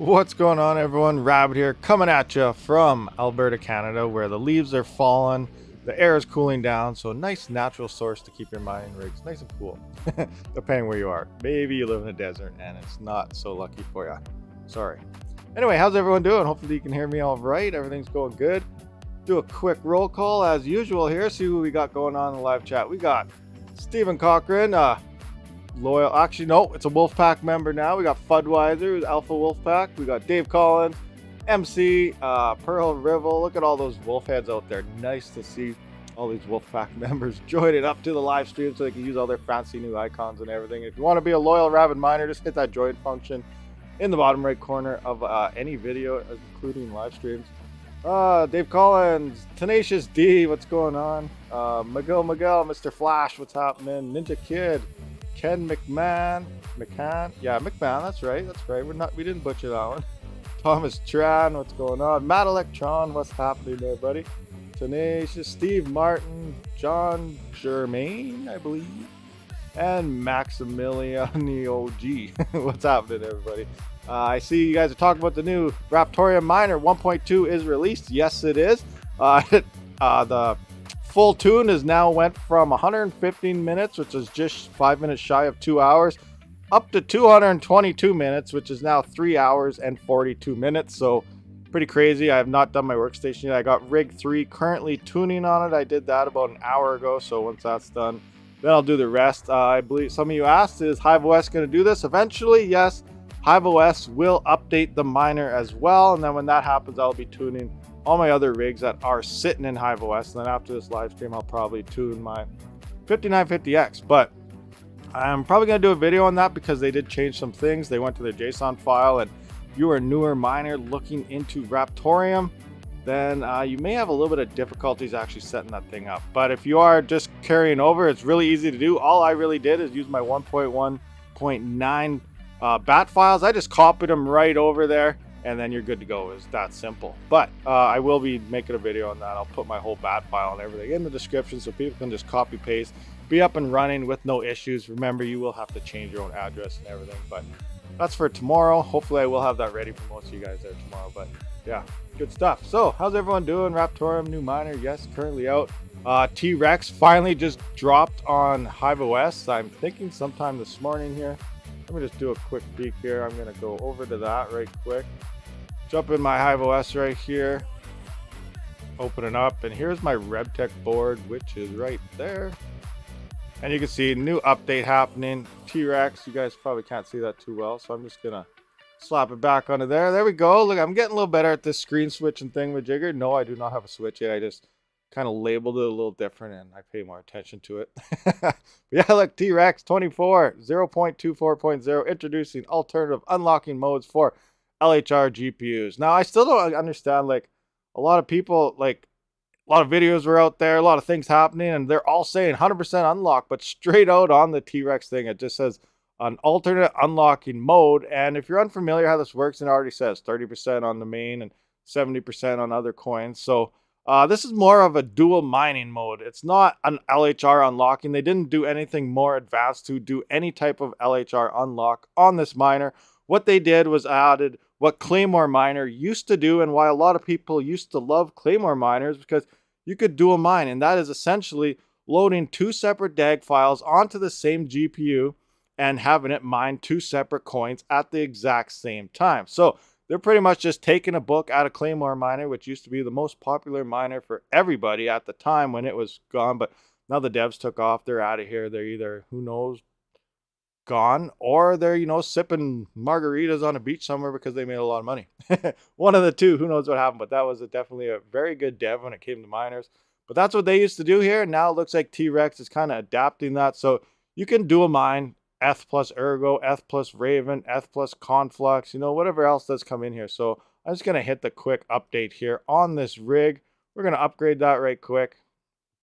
What's going on, everyone? Rabid here, coming at you from Alberta, Canada, where the leaves are falling, the air is cooling down, so a nice natural source to keep your mining rigs nice and cool, depending where you are. Maybe you live in a desert and it's not so lucky for you. Sorry. Anyway, how's everyone doing? Hopefully you can hear me all right. Everything's going good. Do a quick roll call as usual here. See what we got going on in the live chat. We got Stephen Cochran, loyal, actually no, it's a Wolfpack member now. We got Fudweiser, who's Alpha Wolfpack. We got Dave Collins, MC, Pearl Rivel. Look at all those wolf heads out there. Nice to see all these Wolfpack members join it up to the live stream so they can use all their fancy new icons and everything. If you want to be a loyal Rabid miner, just hit that join function in the bottom right corner of any video, including live streams. Dave Collins, Tenacious D, what's going on? Miguel, Mr. Flash, what's happening? Ninja Kid, Ken McCann, yeah, McMahon, that's right. We didn't butcher that one. Thomas Tran, what's going on? Matt Electron, what's happening there, buddy? Tenacious, Steve Martin, John Germain, I believe, and Maximilian the OG. What's happening, everybody? I see you guys are talking about the new Raptoreum miner 1.2 is released. Yes, it is. The full tune is now went from 115 minutes, which is just 5 minutes shy of 2 hours, up to 222 minutes, which is now 3 hours and 42 minutes. So pretty crazy. I have not done my workstation yet. I got rig 3 currently tuning on it. I did that about an hour ago. So once that's done, then I'll do the rest. I believe some of you asked, is HiveOS going to do this eventually? Yes, HiveOS will update the miner as well. And then when that happens, I'll be tuning all my other rigs that are sitting in HiveOS. And then after this live stream, I'll probably tune my 5950X. But I'm probably going to do a video on that because they did change some things. They went to their JSON file, and if you are a newer miner looking into Raptoreum, then you may have a little bit of difficulties actually setting that thing up. But if you are just carrying over, it's really easy to do. All I really did is use my 1.1.9 bat files. I just copied them right over there, and then you're good to go. It's that simple. But I will be making a video on that. I'll put my whole bat file and everything in the description so people can just copy paste, be up and running with no issues. Remember, you will have to change your own address and everything, but that's for tomorrow. Hopefully I will have that ready for most of you guys there tomorrow. But yeah, good stuff. So how's everyone doing? Raptoreum new miner, yes, currently out. Trex finally just dropped on HiveOS. I'm thinking sometime this morning here. Let me just do a quick peek here. I'm going to go over to that right quick. Jump in my HiveOS right here. Open it up. And here's my RebTech board, which is right there. And you can see new update happening. Trex. You guys probably can't see that too well. So I'm just going to slap it back onto there. There we go. Look, I'm getting a little better at this screen switching thing with Jigger. No, I do not have a switch yet. I just kind of labeled it a little different and I pay more attention to it. Yeah, look, Trex 24 0.24.0 introducing alternative unlocking modes for LHR GPUs. Now I still don't understand, like, a lot of people, like, a lot of videos were out there, a lot of things happening, and they're all saying 100% unlock, but straight out on the Trex thing it just says an alternate unlocking mode. And if you're unfamiliar how this works, it already says 30% on the main and 70% on other coins. So this is more of a dual mining mode. It's not an LHR unlocking. They didn't do anything more advanced to do any type of LHR unlock on this miner. What they did was added what Claymore Miner used to do, and why a lot of people used to love Claymore miners, because you could dual mine, and that is essentially loading 2 separate DAG files onto the same GPU and having it mine 2 separate coins at the exact same time. So they're pretty much just taking a book out of Claymore Miner, which used to be the most popular miner for everybody at the time when it was gone. But now the devs took off. They're out of here. They're either, who knows, gone, or they're, you know, sipping margaritas on a beach somewhere because they made a lot of money. One of the two. Who knows what happened? But that was definitely a very good dev when it came to miners. But that's what they used to do here. Now it looks like Trex is kind of adapting that. So you can dual mine Eth plus Ergo, Eth plus Raven, Eth plus Conflux, you know, whatever else does come in here. So I'm just going to hit the quick update here on this rig. We're going to upgrade that right quick.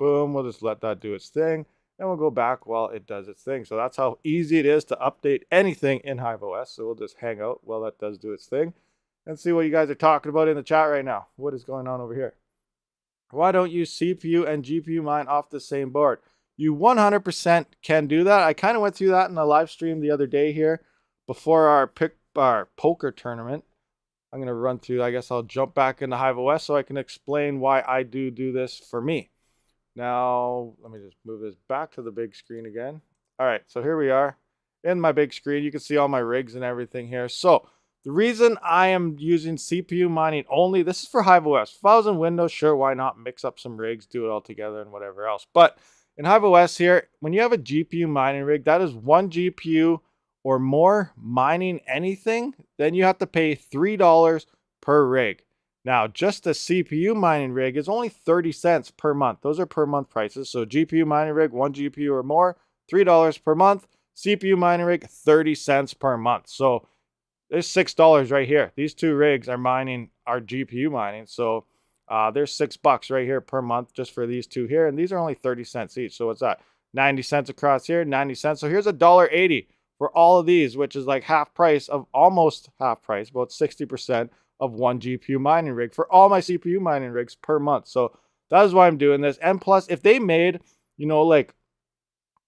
Boom. We'll just let that do its thing. And we'll go back while it does its thing. So that's how easy it is to update anything in HiveOS. So we'll just hang out while that does do its thing and see what you guys are talking about in the chat right now. What is going on over here? Why don't you CPU and GPU mine off the same board? You 100% can do that. I kind of went through that in a live stream the other day here before our poker tournament. I'm going to run through, I guess I'll jump back into HiveOS so I can explain why I do this for me. Now, let me just move this back to the big screen again. All right, so here we are in my big screen. You can see all my rigs and everything here. So the reason I am using CPU mining only, this is for HiveOS. If I was in Windows, sure, why not mix up some rigs, do it all together and whatever else. But in HiveOS here, when you have a GPU mining rig, that is one GPU or more mining anything, then you have to pay $3 per rig. Now, just a CPU mining rig is only 30 cents per month. Those are per month prices. So GPU mining rig, one GPU or more, $3 per month. CPU mining rig, 30 cents per month. So there's $6 right here. These two rigs are mining our GPU mining. So there's $6 right here per month just for these two here. And these are only 30 cents each. So what's that? 90 cents across here, 90 cents. So here's $1.80 for all of these, which is like half price of, almost half price, about 60% of one GPU mining rig for all my CPU mining rigs per month. So that is why I'm doing this. And plus, if they made, you know, like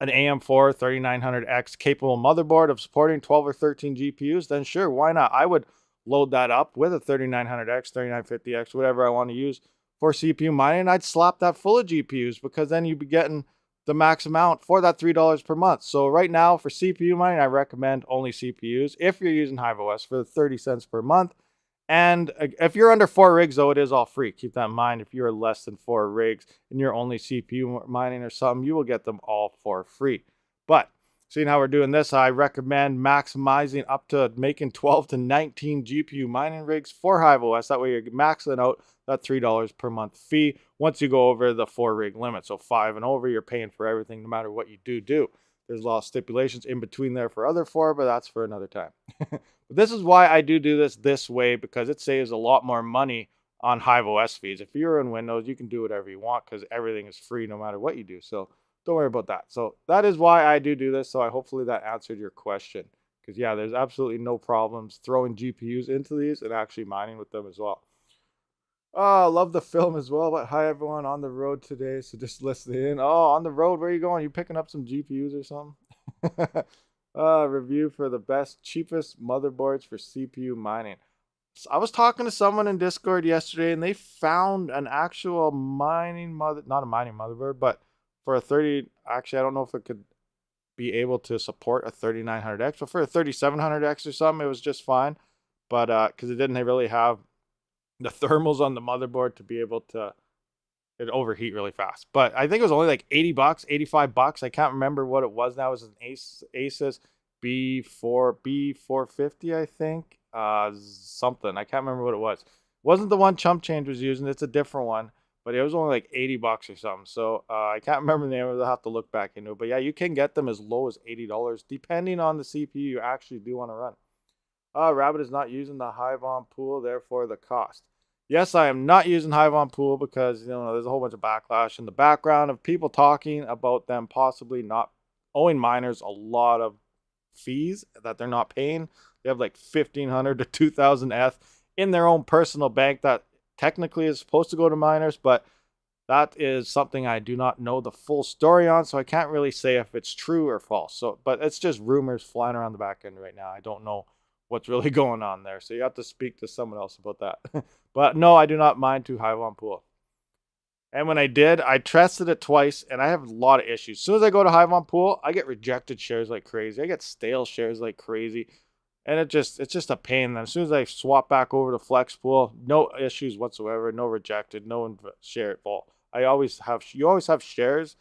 an AM4 3900X capable motherboard of supporting 12 or 13 GPUs, then sure, why not? I would load that up with a 3900X, 3950X, whatever I want to use for CPU mining, and I'd slap that full of GPUs, because then you'd be getting the max amount for that $3 per month. So right now for CPU mining, I recommend only CPUs if you're using HiveOS for the 30 cents per month. And if you're under 4 rigs, though, it is all free. Keep that in mind. If you're less than 4 rigs and you're only CPU mining or something, you will get them all for free. But seeing how we're doing this, I recommend maximizing up to making 12 to 19 GPU mining rigs for HiveOS. That way you're maxing out that $3 per month fee once you go over the 4 rig limit. So 5 and over, you're paying for everything no matter what you do. There's a lot of stipulations in between there for other 4, but that's for another time. But this is why I do this way, because it saves a lot more money on HiveOS fees. If you're in Windows, you can do whatever you want because everything is free no matter what you do. So don't worry about that. So that is why I do this. So hopefully that answered your question. Because yeah, there's absolutely no problems throwing GPUs into these and actually mining with them as well. Oh, I love the film as well. But hi everyone, on the road today. So just listening in. Oh, on the road, where are you going? You picking up some GPUs or something? Review for the best, cheapest motherboards for CPU mining. So I was talking to someone in Discord yesterday, and they found an actual mining not a mining motherboard, but for a 30, actually, I don't know if it could be able to support a 3900X, but for a 3700X or something, it was just fine. But because it didn't really have the thermals on the motherboard to be able to, it overheat really fast. But I think it was only like $80, $85. I can't remember what it was now. It was an Asus B450, I think. Something. I can't remember what it was. It wasn't the one Chump Change was using. It's a different one. But it was only like $80 or something. So I can't remember the name of it. I'll have to look back into it. But yeah, you can get them as low as $80, depending on the CPU you actually do want to run. Rabid is not using the HiveOS pool, therefore the cost. Yes, I am not using HiveOS pool because, you know, there's a whole bunch of backlash in the background of people talking about them possibly not owing miners a lot of fees that they're not paying. They have like 1,500 to 2,000 ETH in their own personal bank that technically is supposed to go to miners, but that is something I do not know the full story on, so I can't really say if it's true or false. So, but it's just rumors flying around the back end right now. I don't know what's really going on there, so you have to speak to someone else about that. But no, I do not mind to HiveOS pool. And when I did, I tested it twice, and I have a lot of issues. As soon as I go to HiveOS pool, I get rejected shares like crazy. I get stale shares like crazy, and it's just a pain. Then as soon as I swap back over to Flex pool, no issues whatsoever, no rejected, no share fault. You always have shares,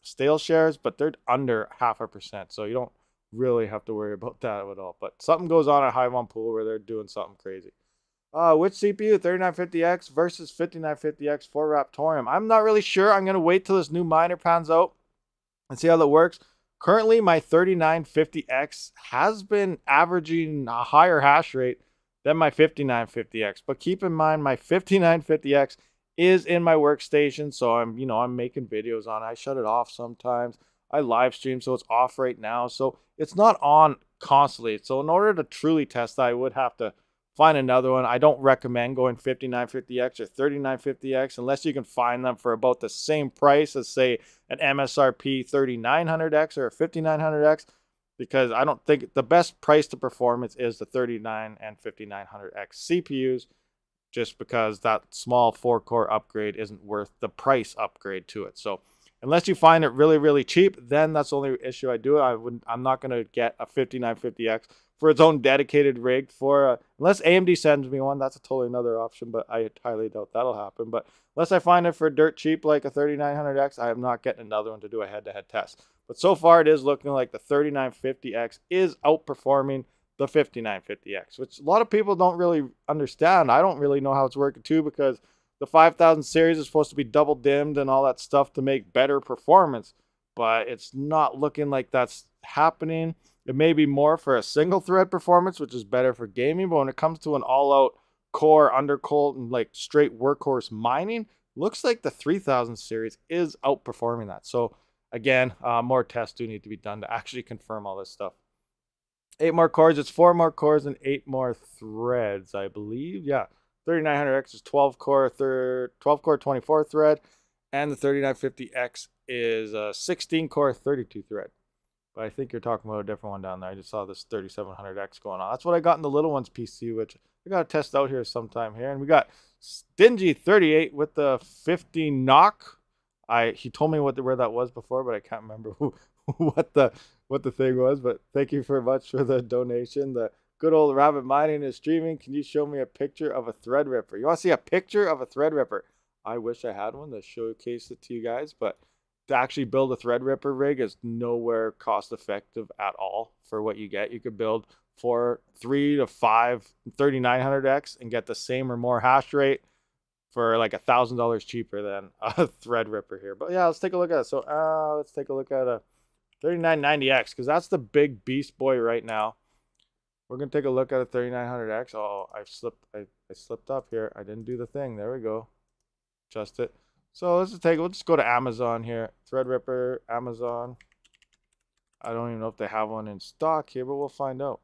stale shares, but they're under 0.5%, so you don't really have to worry about that at all. But something goes on at HiveOS pool where they're doing something crazy. Which CPU, 3950X versus 5950X for Raptoreum? I'm not really sure. I'm going to wait till this new miner pans out and see how that works. Currently, my 3950X has been averaging a higher hash rate than my 5950X. But keep in mind, my 5950X is in my workstation, so I'm making videos on it. I shut it off sometimes. I live stream, so it's off right now. So it's not on constantly. So in order to truly test that, I would have to find another one. I don't recommend going 5950X or 3950X unless you can find them for about the same price as, say, an MSRP 3900X or a 5900X. because I don't think the best price to performance is the 39 and 5900X CPUs, just because that small 4-core upgrade isn't worth the price upgrade to it. So unless you find it really, really cheap, then that's the only issue I do. I'm not going to get a 5950X for its own dedicated rig for, unless AMD sends me one. That's a totally another option, but I highly doubt that'll happen. But unless I find it for dirt cheap like a 3900X, I am not getting another one to do a head-to-head test. But so far it is looking like the 3950X is outperforming the 5950X, which a lot of people don't really understand. I don't really know how it's working too, because the 5000 series is supposed to be double dimmed and all that stuff to make better performance, but it's not looking like that's happening. It may be more for a single thread performance, which is better for gaming, but when it comes to an all-out core undercoat and like straight workhorse mining, looks like the 3000 series is outperforming that. So again, more tests do need to be done to actually confirm all this stuff. 8 more cores. It's 4 more cores and 8 more threads, I believe. Yeah, 3900X is 12 core 24 thread, and the 3950X is a 16 core 32 thread. But I think you're talking about a different one down there. I just saw this 3700X going on. That's what I got in the little one's PC, which I got to test out here sometime here. And we got Stingy 38 with the 50 knock. He told me where that was before, but I can't remember what the thing was. But thank you very much for the donation. The good old Rabid Mining is streaming. Can you show me a picture of a thread ripper? You want to see a picture of a thread ripper? I wish I had one to showcase it to you guys, but to actually build a thread ripper rig is nowhere cost effective at all for what you get. You could build 3 to 5 3900X and get the same or more hash rate for like $1,000 cheaper than a thread ripper here. But yeah, let's take a look at it. So let's take a look at a 3990X, because that's the big beast boy right now. We're gonna take a look at a 3900X. Oh, I slipped up here. I didn't do the thing. There we go. Adjust it. So we'll just go to Amazon here. Threadripper, Amazon. I don't even know if they have one in stock here, but we'll find out.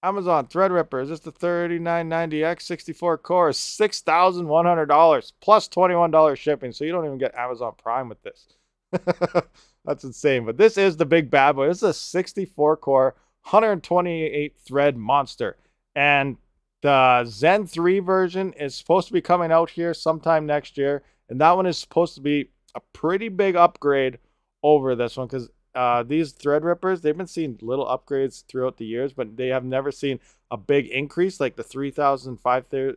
Amazon Threadripper. Is this the 3990X 64 cores? $6,100 plus $21 shipping. So you don't even get Amazon Prime with this. That's insane. But this is the big bad boy. This is a 64 core, 128 thread monster. And the Zen 3 version is supposed to be coming out here sometime next year. And that one is supposed to be a pretty big upgrade over this one, because these Threadrippers, they've been seeing little upgrades throughout the years, but they have never seen a big increase like the 3000, 5000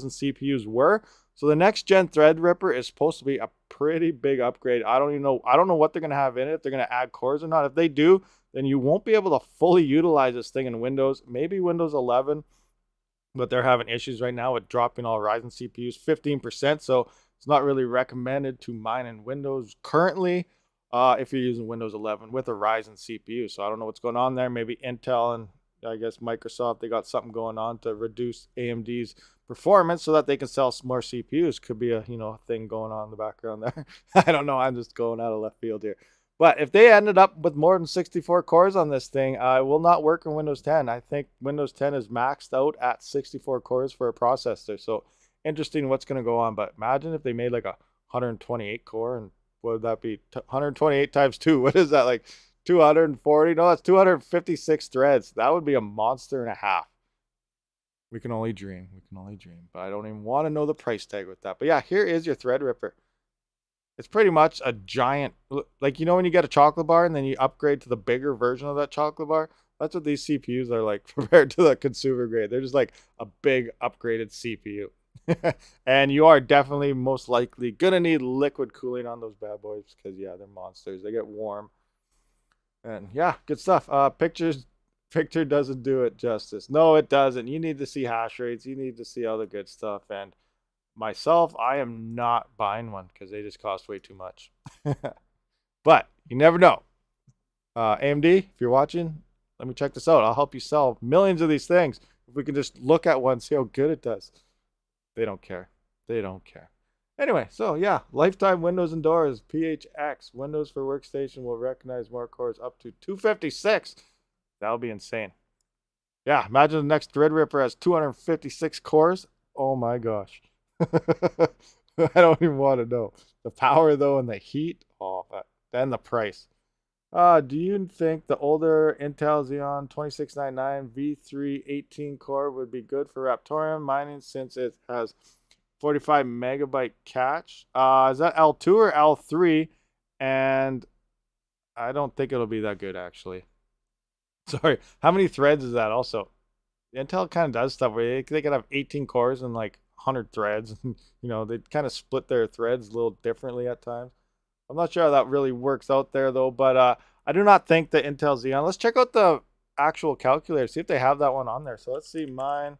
CPUs were. So the next gen Threadripper is supposed to be a pretty big upgrade. I don't know what they're going to have in it, if they're going to add cores or not. If they do, then you won't be able to fully utilize this thing in Windows, maybe Windows 11, but they're having issues right now with dropping all Ryzen CPUs 15%. So it's not really recommended to mine in Windows currently if you're using Windows 11 with a Ryzen CPU. So I don't know what's going on there. Maybe Intel and I guess Microsoft, they got something going on to reduce AMD's performance so that they can sell some more CPUs. Could be a thing going on in the background there. I don't know. I'm just going out of left field here. But if they ended up with more than 64 cores on this thing, it will not work in Windows 10. I think Windows 10 is maxed out at 64 cores for a processor. So interesting what's going to go on. But imagine if they made like a 128 core, and what would that be? 128 times 2. What is that, like 240? No, that's 256 threads. That would be a monster and a half. We can only dream. We can only dream. But I don't even want to know the price tag with that. But yeah, here is your Threadripper. It's pretty much a giant, like, when you get a chocolate bar and then you upgrade to the bigger version of that chocolate bar, that's what these CPUs are like compared to the consumer grade. They're just like a big upgraded CPU. And you are definitely most likely going to need liquid cooling on those bad boys, because, yeah, they're monsters. They get warm. And, yeah, good stuff. Picture doesn't do it justice. No, it doesn't. You need to see hash rates. You need to see all the good stuff. And myself, I am not buying one because they just cost way too much. But you never know. AMD, if you're watching, let me check this out. I'll help you sell millions of these things. If we can just look at one, see how good it does. They don't care. They don't care. Anyway, so yeah, lifetime windows and doors, PHX. Windows for workstation will recognize more cores up to 256. That'll be insane. Yeah, imagine the next Threadripper has 256 cores. Oh my gosh. I don't even want to know. The power, though, and the heat. Oh, then the price. Do you think the older Intel Xeon 2699 V3 18 core would be good for raptoreum mining since it has 45 megabyte cache? Is that L2 or L3? And I don't think it'll be that good actually. Sorry. How many threads is that also? Intel kind of does stuff where they could have 18 cores and like 100 threads. They kind of split their threads a little differently at times. I'm not sure how that really works out there though, but I do not think the Intel Xeon. Let's check out the actual calculator, see if they have that one on there. So let's see mine.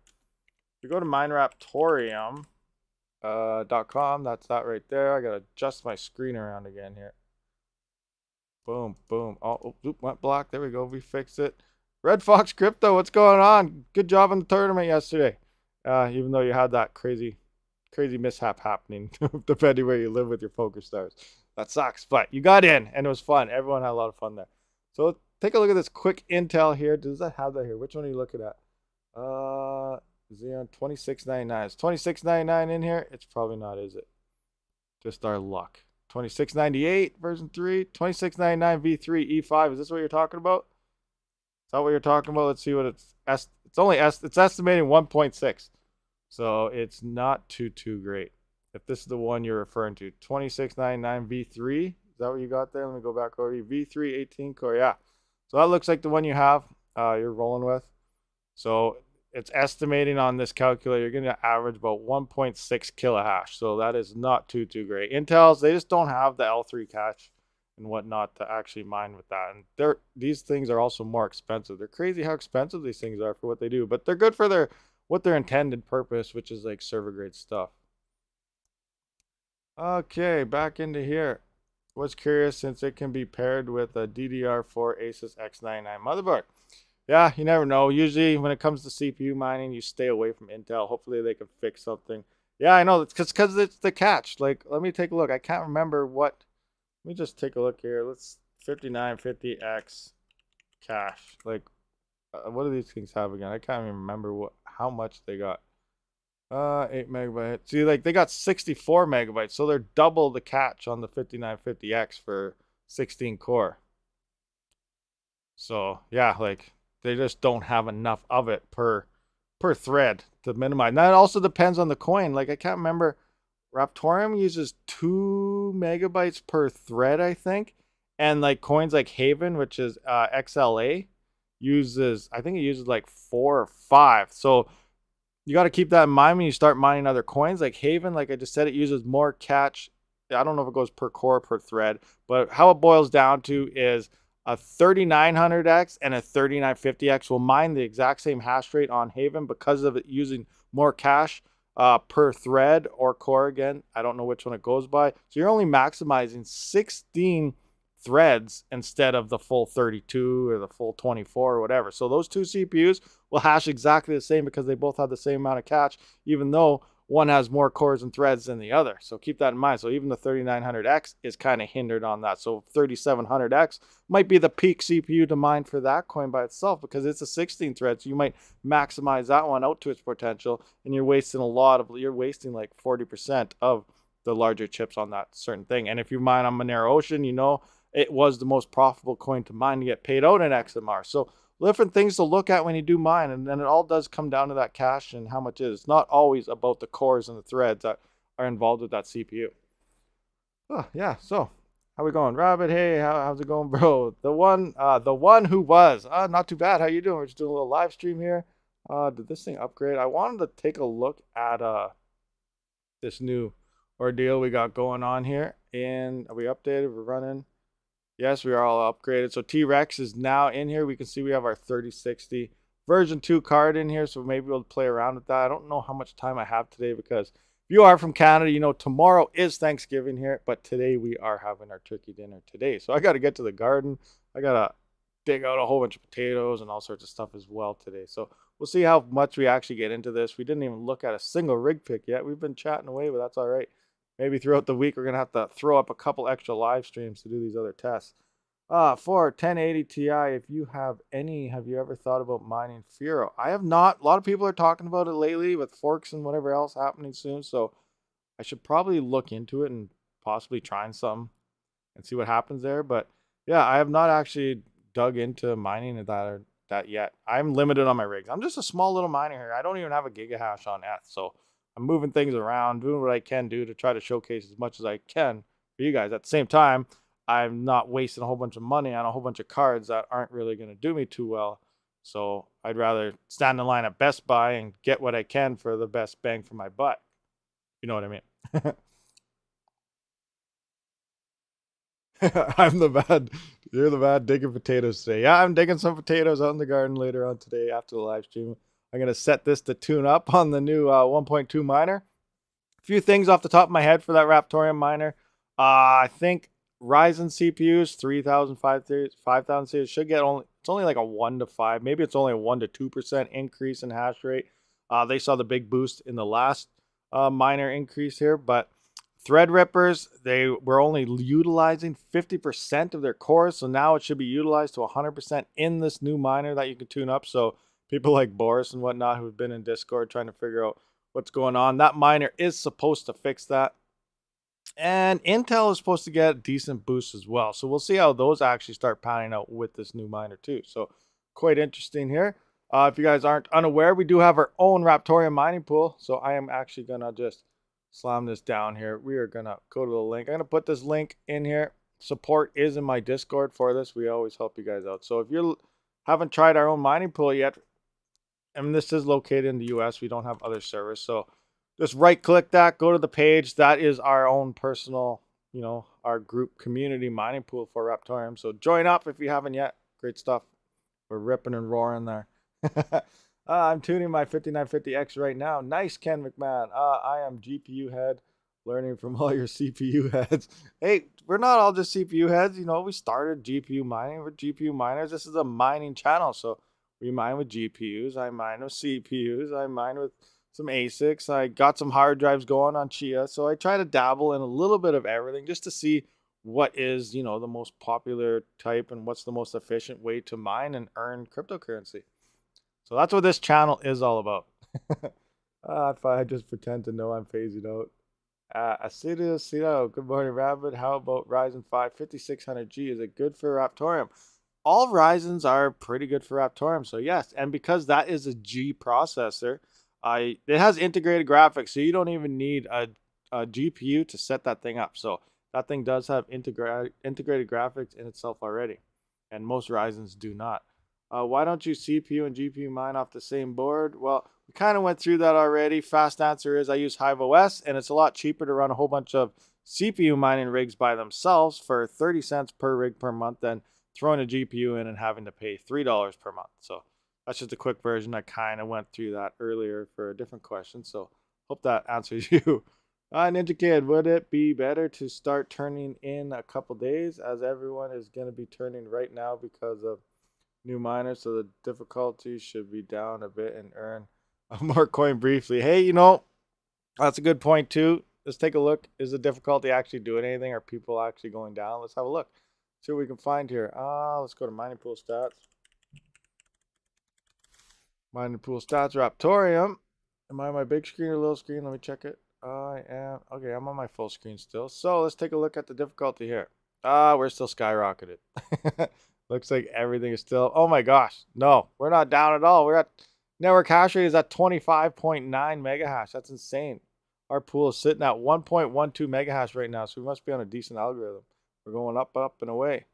If you go to mineraptorium.com, that's that right there. I gotta adjust my screen around again here. Boom, boom. Oh, oop, went black. There we go. We fixed it. Red Fox Crypto, what's going on? Good job in the tournament yesterday. Even though you had that crazy mishap happening, depending where you live with your poker stars. That sucks, but you got in and it was fun. Everyone had a lot of fun there. So take a look at this quick intel here. Does that have that here? Which one are you looking at? Xeon 2699. Is 2699 in here? It's probably not, is it? Just our luck. 2698 version 3, 2699 V3 E5. Is this what you're talking about? Is that what you're talking about? Let's see what it's it's estimating 1.6. So it's not too great. If this is the one you're referring to, 2699 V3, is that what you got there? Let me go back over you. V3 18 core, yeah. So that looks like the one you have, you're rolling with. So it's estimating on this calculator, you're going to average about 1.6 kilohash. So that is not too great. Intel's, they just don't have the L3 cache and whatnot to actually mine with that. And these things are also more expensive. They're crazy how expensive these things are for what they do, but they're good for what their intended purpose, which is like server grade stuff. Okay, back into here. Was curious since it can be paired with a DDR4 ASUS X99 motherboard. Yeah, you never know. Usually when it comes to CPU mining, you stay away from Intel. Hopefully they can fix something. Yeah, I know. It's because it's the catch. Like, let me take a look. I can't remember what. Let me just take a look here. Let's 5950X cache. Like, what do these things have again? I can't even remember how much they got. 8 megabytes. See, like they got 64 megabytes, so they're double the cache on the 5950X for 16 core. So yeah, like they just don't have enough of it per thread to minimize. Now it also depends on the coin. Like I can't remember. Raptoreum uses 2 megabytes per thread, I think, and like coins like Haven, which is XLA, I think it uses like 4 or 5. So you got to keep that in mind when you start mining other coins. Like Haven, like I just said, it uses more cache. I don't know if it goes per core, per thread, but how it boils down to is a 3900X and a 3950X will mine the exact same hash rate on Haven because of it using more cache per thread or core. Again, I don't know which one it goes by. So you're only maximizing 16 threads instead of the full 32 or the full 24 or whatever. So those two CPUs will hash exactly the same because they both have the same amount of cache, even though one has more cores and threads than the other. So keep that in mind. So even the 3900X is kind of hindered on that. So 3700X might be the peak CPU to mine for that coin by itself because it's a 16 thread. So you might maximize that one out to its potential, and you're wasting like 40% of the larger chips on that certain thing. And if you mine on Monero Ocean, it was the most profitable coin to mine to get paid out in XMR. So different things to look at when you do mine, and then it all does come down to that cache and how much it is. It's not always about the cores and the threads that are involved with that CPU. Oh, yeah, so how we going? Rabid, hey, how's it going, bro? The one who was. Not too bad. How you doing? We're just doing a little live stream here. Did this thing upgrade? I wanted to take a look at this new ordeal we got going on here. And are we updated? We're running. Yes, we are all upgraded. So Trex is now in here. We can see we have our 3060 version 2 card in here. So maybe we'll play around with that. I don't know how much time I have today because if you are from Canada, tomorrow is Thanksgiving here. But today we are having our turkey dinner today. So I got to get to the garden. I got to dig out a whole bunch of potatoes and all sorts of stuff as well today. So we'll see how much we actually get into this. We didn't even look at a single rig pick yet. We've been chatting away, but that's all right. Maybe throughout the week, we're going to have to throw up a couple extra live streams to do these other tests. For 1080 Ti, have you ever thought about mining Furo? I have not. A lot of people are talking about it lately with forks and whatever else happening soon. So I should probably look into it and possibly trying some and see what happens there. But Yeah, I have not actually dug into mining that yet. I'm limited on my rigs. I'm just a small little miner here. I don't even have a gigahash on ETH, so I'm moving things around, doing what I can do to try to showcase as much as I can for you guys. At the same time, I'm not wasting a whole bunch of money on a whole bunch of cards that aren't really going to do me too well. So I'd rather stand in line at Best Buy and get what I can for the best bang for my butt. You know what I mean? I'm the bad. You're the bad digging potatoes today. Yeah, I'm digging some potatoes out in the garden later on today after the live stream. I'm gonna set this to tune up on the new 1.2 miner. A few things off the top of my head for that Raptorium miner. I think Ryzen CPUs 3000, 5000 series should get only. It's only like a 1 to 5. Maybe it's only a 1 to 2% increase in hash rate. They saw the big boost in the last miner increase here, but Threadrippers, they were only utilizing 50% of their cores, so now it should be utilized to 100% in this new miner that you can tune up. So people like Boris and whatnot who've been in Discord trying to figure out what's going on, that miner is supposed to fix that. And Intel is supposed to get decent boosts as well. So we'll see how those actually start panning out with this new miner too. So quite interesting here. If you guys aren't unaware, we do have our own Raptorium mining pool. So I am actually going to just slam this down here. We are going to go to the link. I'm going to put this link in here. Support is in my Discord for this. We always help you guys out. So if you haven't tried our own mining pool yet, and this is located in the US, we don't have other servers. So just right click that, go to the page. That is our own personal, our group community mining pool for Raptorium. So join up if you haven't yet. Great stuff. We're ripping and roaring there. I'm tuning my 5950X right now. Nice, Ken McMahon. I am GPU head, learning from all your CPU heads. Hey, we're not all just CPU heads. We started GPU mining. We're GPU miners. This is a mining channel. So we mine with GPUs. I mine with CPUs. I mine with some ASICs. I got some hard drives going on Chia. So I try to dabble in a little bit of everything just to see what is, the most popular type and what's the most efficient way to mine and earn cryptocurrency. So that's what this channel is all about. If I just pretend to know I'm phasing out. Acido, good morning, Rabid. How about Ryzen 5 5600G? Is it good for Raptorium? All Ryzens are pretty good for Raptorium, so yes. And because that is a G processor, it has integrated graphics, so you don't even need a GPU to set that thing up. So that thing does have integrated graphics in itself already, and most Ryzens do not. Why don't you CPU and GPU mine off the same board? Well, we kind of went through that already. Fast answer is I use HiveOS, and it's a lot cheaper to run a whole bunch of CPU mining rigs by themselves for 30 cents per rig per month than throwing a GPU in and having to pay $3 per month. So that's just a quick version. I kind of went through that earlier for a different question. So hope that answers you. Ninja Kid, would it be better to start turning in a couple days as everyone is going to be turning right now because of new miners, so the difficulty should be down a bit and earn more coin briefly? Hey, that's a good point too. Let's take a look. Is the difficulty actually doing anything? Are people actually going down? Let's have a look. See what we can find here. Let's go to mining pool stats. Mining pool stats, Raptorium. Am I on my big screen or little screen? Let me check it. I am. Okay, I'm on my full screen still. So let's take a look at the difficulty here. We're still skyrocketed. Looks like everything is still. Oh my gosh. No, we're not down at all. We're at network hash rate is at 25.9 megahash. That's insane. Our pool is sitting at 1.12 megahash right now, so we must be on a decent algorithm. We're going up, up, and away.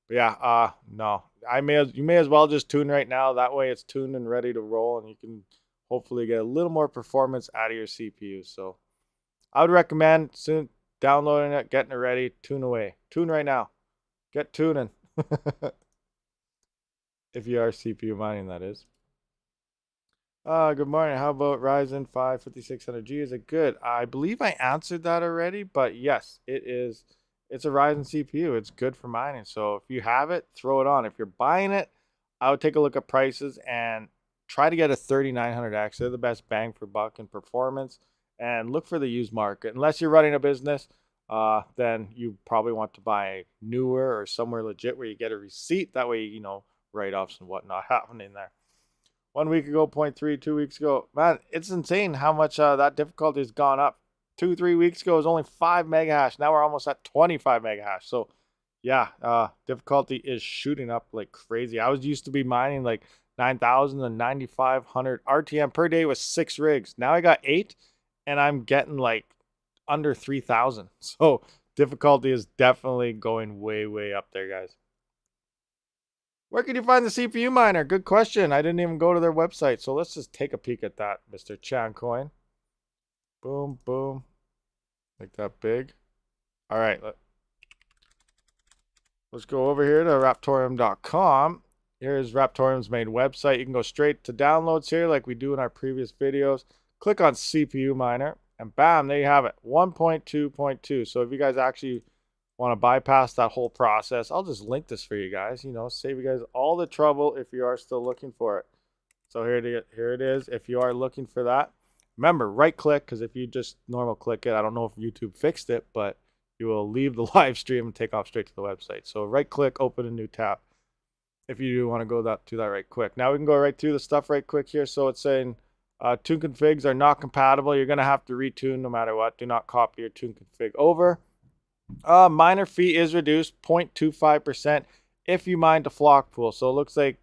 But yeah, no. You may as well just tune right now. That way it's tuned and ready to roll, and you can hopefully get a little more performance out of your CPU. So I would recommend soon downloading it, getting it ready, tune away. Tune right now. Get tuning. If you are CPU mining, that is. Good morning. How about Ryzen 5 5600G? Is it good? I believe I answered that already, but yes, it is. It's a Ryzen CPU. It's good for mining. So if you have it, throw it on. If you're buying it, I would take a look at prices and try to get a 3900X. They're the best bang for buck in performance. And look for the used market. Unless you're running a business, then you probably want to buy newer or somewhere legit where you get a receipt. That way, write-offs and whatnot happening there. 1 week ago, 0.3, 2 weeks ago. Man, it's insane how much that difficulty has gone up. 2-3 weeks ago, it was only 5 megahash. Now we're almost at 25 megahash. So Yeah, difficulty is shooting up like crazy. I was used to be mining like 9,000 and 9,500 RTM per day with 6 rigs. Now I got 8 and I'm getting like under 3,000. So difficulty is definitely going way, way up there, guys. Where can you find the CPU miner? Good question. I didn't even go to their website. So let's just take a peek at that, Mr. Chancoin. Boom, boom. Make that big. All right, let's go over here to raptoreum.com. Here's Raptoreum's main website. You can go straight to downloads here like we do in our previous videos. Click on CPU miner and bam, there you have it, 1.2.2. So if you guys actually want to bypass that whole process, I'll just link this for you guys, save you guys all the trouble if you are still looking for it. So here it is. If you are looking for that, remember, right click, because if you just normal click it, I don't know if YouTube fixed it, but you will leave the live stream and take off straight to the website. So right click, open a new tab if you do want to go to that right quick. Now we can go right through the stuff right quick here. So it's saying tune configs are not compatible. You're going to have to retune no matter what. Do not copy your tune config over. Miner fee is reduced 0.25% if you mine to Flock Pool. So it looks like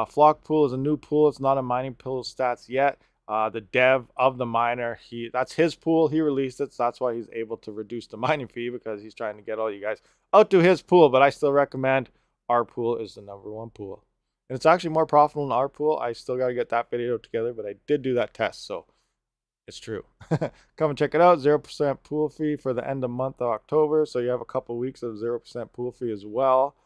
Flock Pool is a new pool. It's not a mining pool stats yet. The dev of the miner, that's his pool. He released it, so that's why he's able to reduce the mining fee, because he's trying to get all you guys out to his pool. But I still recommend our pool is the #1 pool. And it's actually more profitable than our pool. I still got to get that video together, but I did do that test, so it's true. Come and check it out. 0% pool fee for the end of month of October. So you have a couple weeks of 0% pool fee as well.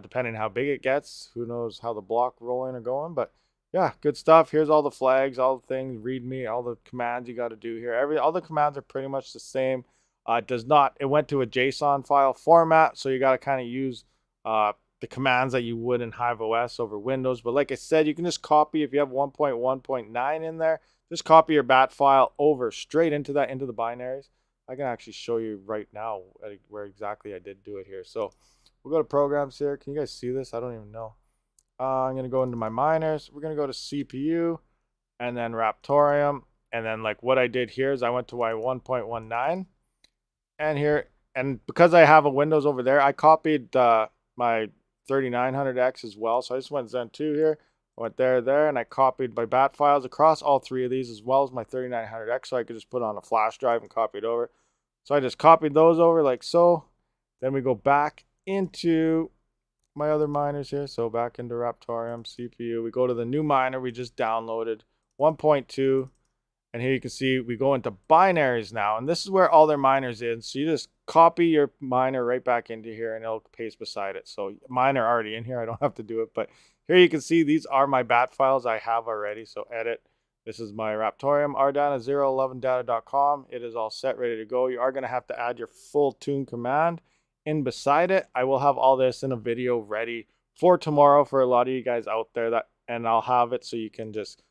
Depending how big it gets. Who knows how the block rolling are going. But yeah, good stuff. Here's all the flags, all the things, readme, all the commands you got to do here. All the commands are pretty much the same. It went to a JSON file format. So you got to kind of use the commands that you would in HiveOS over Windows. But like I said, you can just copy, if you have 1.1.9 in there, just copy your bat file over straight into the binaries. I can actually show you right now where exactly I did do it here. So we'll go to programs here. Can you guys see this? I don't even know. I'm going to go into my miners. We're going to go to CPU and then Raptoreum. And then like what I did here is I went to my 1.19 and here, and because I have a Windows over there, I copied my 3900X as well. So I just went Zen 2 here. Went there, and I copied my bat files across all 3 of these, as well as my 3900X, so I could just put it on a flash drive and copy it over. So I just copied those over like so. Then we go back into my other miners here. So back into Raptoreum, CPU. We go to the new miner we just downloaded, 1.2. And here you can see we go into binaries now. And this is where all their miners in. So you just copy your miner right back into here and it'll paste beside it. So mine are already in here. I don't have to do it. But here you can see these are my bat files I have already. So edit. This is my Raptoreum rdata011data.com. It is all set, ready to go. You are going to have to add your full tune command in beside it. I will have all this in a video ready for tomorrow for a lot of you guys out there, and I'll have it so you can just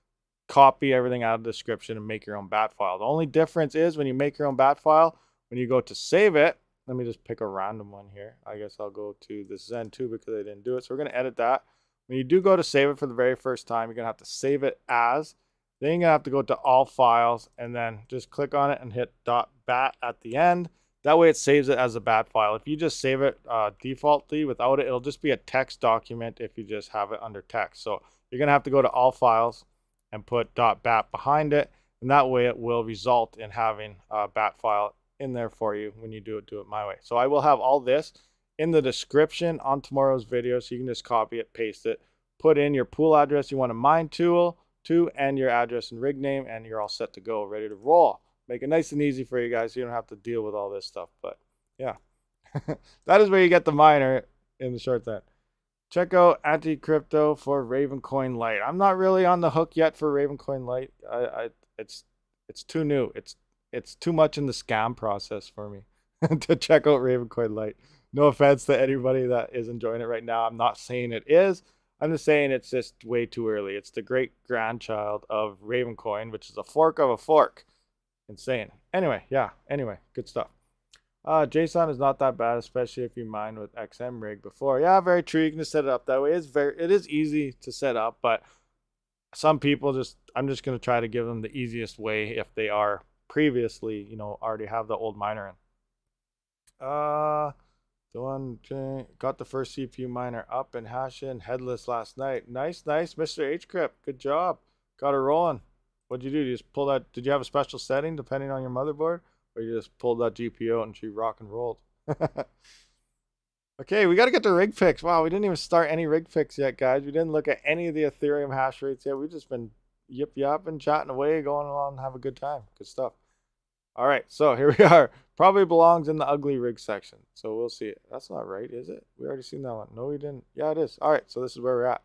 copy everything out of the description and make your own bat file. The only difference is when you make your own bat file, when you go to save it, let me just pick a random one here. I guess I'll go to the Zen 2 because I didn't do it. So we're going to edit that. When you do go to save it for the very first time, you're going to have to save it as. Then you're going to have to go to all files and then just click on it and hit .bat at the end. That way it saves it as a bat file. If you just save it defaultly without it, it'll just be a text document if you just have it under text. So you're going to have to go to all files and put .bat behind it, and that way it will result in having a bat file in there for you when you do it my way. So I will have all this in the description on tomorrow's video, so you can just copy it, paste it, put in your pool address you want to mine to, and your address and rig name, and you're all set to go, ready to roll. Make it nice and easy for you guys so you don't have to deal with all this stuff. But yeah, that is where you get the miner in the short term. Check out anti-crypto for Ravencoin Lite. I'm not really on the hook yet for Ravencoin Lite. It's too new. It's too much in the scam process for me to check out Ravencoin Lite. No offense to anybody that is enjoying it right now. I'm not saying it is. I'm just saying it's just way too early. It's the great grandchild of Ravencoin, which is a fork of a fork. Insane. Anyway, good stuff. JSON is not that bad, especially if you mine with XM rig before. Yeah, very true. You can just set it up that way. It is easy to set up, but some people I'm just going to try to give them the easiest way if they are previously, already have the old miner in. Got the first CPU miner up and hashing headless last night. Nice, nice, Mr. H-Crypt. Good job. Got it rolling. What'd you do? You just pull that? Did you have a special setting depending on your motherboard, or you just pulled that GPU out and she rock and rolled? Okay, we got to get to rig picks. Wow, we didn't even start any rig picks yet, guys. We didn't look at any of the Ethereum hash rates yet. We've just been yip yapping, chatting away, going along, have a good time. Good stuff. All right, so here we are. Probably belongs in the ugly rig section. So we'll see it. That's not right, is it? We already seen that one. No, we didn't. Yeah, it is. All right, so this is where we're at.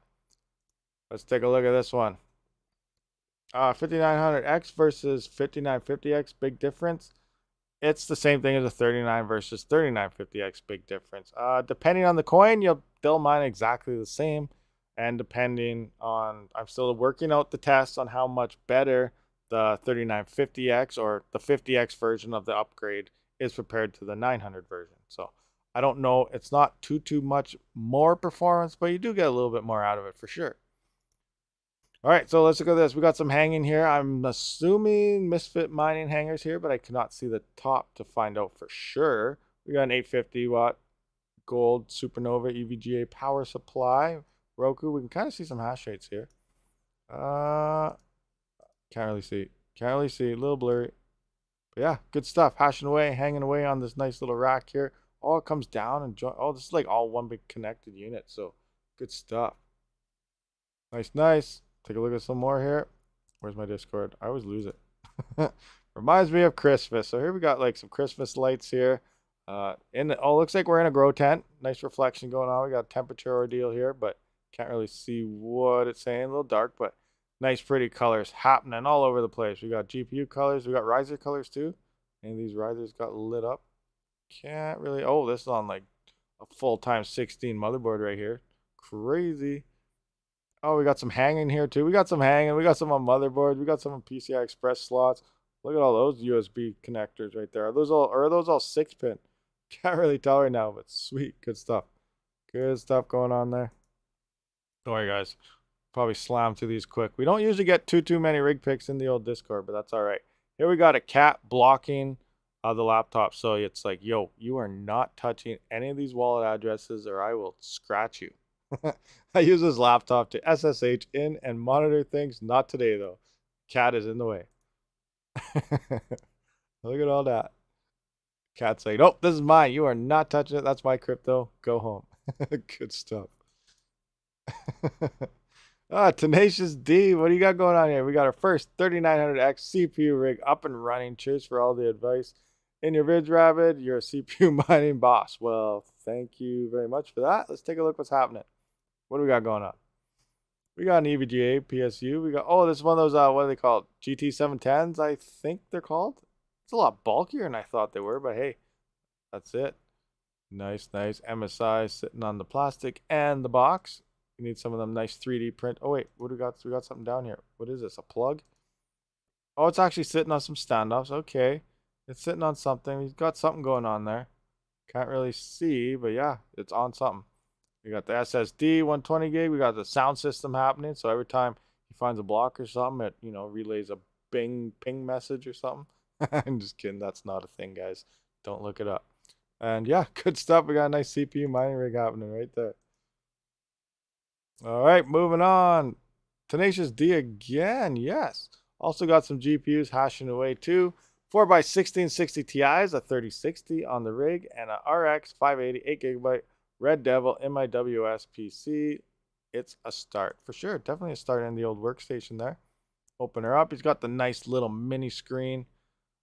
Let's take a look at this one. 5900X versus 5950X, big difference. It's the same thing as a 39 versus 3950X, big difference. Depending on the coin, they'll mine exactly the same. And depending on, I'm still working out the test on how much better the 3950X or the 50X version of the upgrade is compared to the 900 version. So I don't know. It's not too much more performance, but you do get a little bit more out of it for sure. All right, so let's look at this. We got some hanging here. I'm assuming Misfit mining hangers here, but I cannot see the top to find out for sure. We got an 850 watt gold supernova EVGA power supply. Roku, we can kind of see some hash rates here. Can't really see. Can't really see. A little blurry. But yeah, good stuff. Hashing away, hanging away on this nice little rack here. All it comes down and join. Oh, this is like all one big connected unit. So good stuff. Nice, nice. Take a look at some more here. Where's my Discord? I always lose it. Reminds me of Christmas. So here we got like some Christmas lights here. Looks like we're in a grow tent. Nice reflection going on. We got a temperature ordeal here, but can't really see what it's saying. A little dark, but nice pretty colors happening all over the place. We got GPU colors. We got riser colors too. Any of these risers got lit up? Can't really. Oh, this is on like a full time 16 motherboard right here. Crazy. Oh, we got some hanging here too. We got some hanging. We got some on motherboards. We got some on PCI Express slots. Look at all those USB connectors right there. Are those all 6-pin? Can't really tell right now, but sweet. Good stuff. Good stuff going on there. Don't worry, guys. Probably slam through these quick. We don't usually get too many rig picks in the old Discord, but that's all right. Here we got a cat blocking the laptop. So it's like, yo, you are not touching any of these wallet addresses or I will scratch you. I use this laptop to SSH in and monitor things. Not today, though. Cat is in the way. Look at all that. Cat's saying, "Oh, this is mine. You are not touching it. That's my crypto. Go home." Good stuff. Tenacious D. What do you got going on here? We got our first 3900X CPU rig up and running. Cheers for all the advice. In your vids, Rabid, you're a CPU mining boss. Well, thank you very much for that. Let's take a look what's happening. What do we got going on? We got an EVGA PSU. We got, oh, this is one of those, what are they called? GT 710s, I think they're called. It's a lot bulkier than I thought they were, but hey, that's it. Nice, nice. MSI sitting on the plastic and the box. You need some of them nice 3D print. Oh, wait, what do we got? We got something down here. What is this, a plug? Oh, it's actually sitting on some standoffs. Okay. It's sitting on something. He's got something going on there. Can't really see, but yeah, it's on something. We got the SSD 120 gig. We got the sound system happening. So every time he finds a block or something, it relays a ping message or something. I'm just kidding. That's not a thing, guys. Don't look it up. And yeah, good stuff. We got a nice CPU mining rig happening right there. All right, moving on. Tenacious D again. Yes. Also got some GPUs hashing away too. 4x1660 Ti's, a 3060 on the rig, and a RX 580 8GB Red Devil in my WS PC. It's a start for sure. Definitely a start in the old workstation there. Open her up. He's got the nice little mini screen.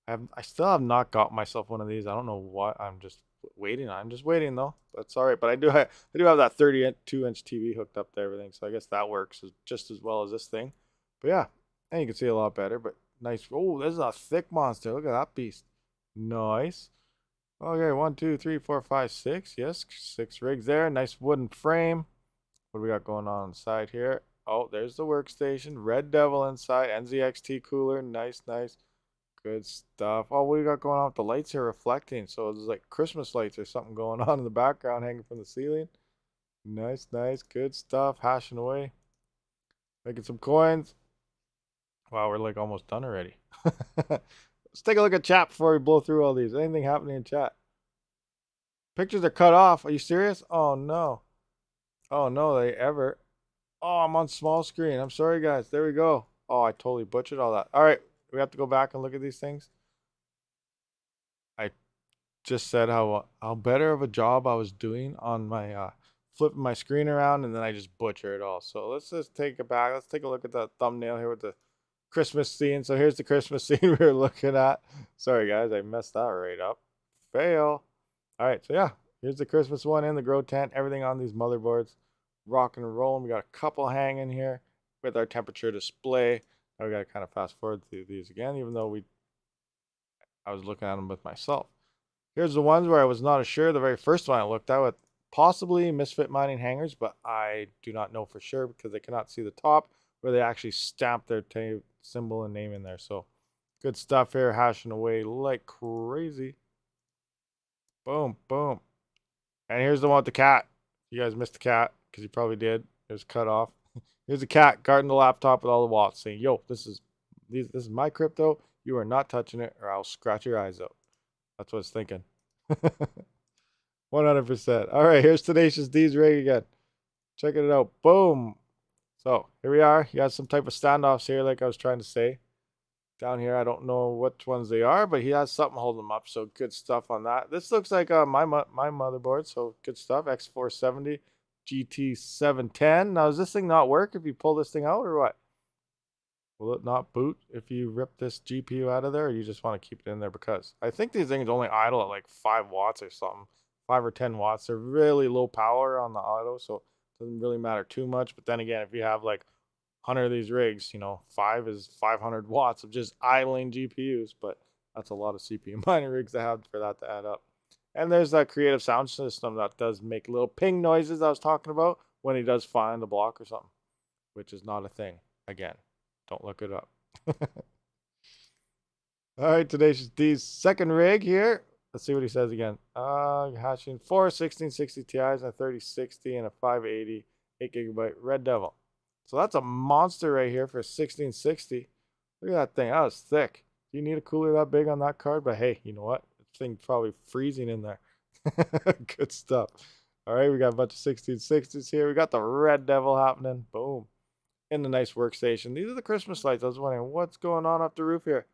I still have not got myself one of these. I don't know what. I'm just waiting. I'm just waiting though. That's all right. But I do have that 32-inch TV hooked up to everything, so I guess that works just as well as this thing. But yeah, and you can see a lot better. But nice. Oh, this is a thick monster. Look at that beast. Nice. Okay, 1, 2, 3, 4, 5, 6. Yes, 6 rigs there. Nice wooden frame. What do we got going on inside here? Oh, there's the workstation. Red Devil inside. NZXT cooler. Nice, nice. Good stuff. Oh, what do we got going on with the lights here reflecting? So there's like Christmas lights or something going on in the background hanging from the ceiling. Nice, nice. Good stuff. Hashing away. Making some coins. Wow, we're like almost done already. Let's take a look at chat before we blow through all these. Anything happening in chat? Pictures are cut off. Are you serious? Oh no. Oh no, they ever. Oh, I'm on small screen. I'm sorry, guys. There we go. Oh, I totally butchered all that. All right, we have to go back and look at these things. I just said how better of a job I was doing on my flipping my screen around, and then I just butcher it all. So let's just take it back. Let's take a look at the thumbnail here with the Christmas scene. So here's the Christmas scene we were looking at. Sorry guys, I messed that right up. Fail. All right, so yeah, here's the Christmas one in the grow tent. Everything on these motherboards, rocking and rolling. We got a couple hanging here with our temperature display. Now we got to kind of fast forward through these again, even though I was looking at them with myself. Here's the ones where I was not sure. The very first one I looked at with possibly Misfit Mining hangers, but I do not know for sure because they cannot see the top where they actually stamp their symbol and name in there. So good stuff here, hashing away like crazy. Boom, boom. And here's the one with the cat. You guys missed the cat because you probably did. It was cut off. Here's the cat guarding the laptop with all the wallets saying, yo, this is my crypto. You are not touching it or I'll scratch your eyes out. That's what it's thinking. 100%. All right, here's Tenacious D's rig again. Checking it out. Boom. So here we are. You got some type of standoffs here, like I was trying to say. Down here, I don't know which ones they are, but he has something holding them up. So good stuff on that. This looks like my motherboard. So good stuff. X470 GT710. Now, does this thing not work if you pull this thing out or what? Will it not boot if you rip this GPU out of there, or you just want to keep it in there? Because I think these things only idle at like 5 watts or something, 5 or 10 watts. They're really low power on the auto, so it doesn't really matter too much. But then again, if you have like 100 of these rigs, 5 is 500 watts of just idling GPUs. But that's a lot of CPU mining rigs to have for that to add up. And there's that creative sound system that does make little ping noises I was talking about when he does find a block or something, which is not a thing. Again, don't look it up. All right, Tenacious D's second rig here. Let's see what he says again. Hashing 4 1660 Ti's and a 3060 and a 580 8GB Red Devil. So that's a monster right here for 1660. Look at that thing. That was thick. Do you need a cooler that big on that card? But hey, you know what? This thing's probably freezing in there. Good stuff. All right, we got a bunch of 1660s here. We got the Red Devil happening. Boom. In the nice workstation. These are the Christmas lights. I was wondering what's going on up the roof here.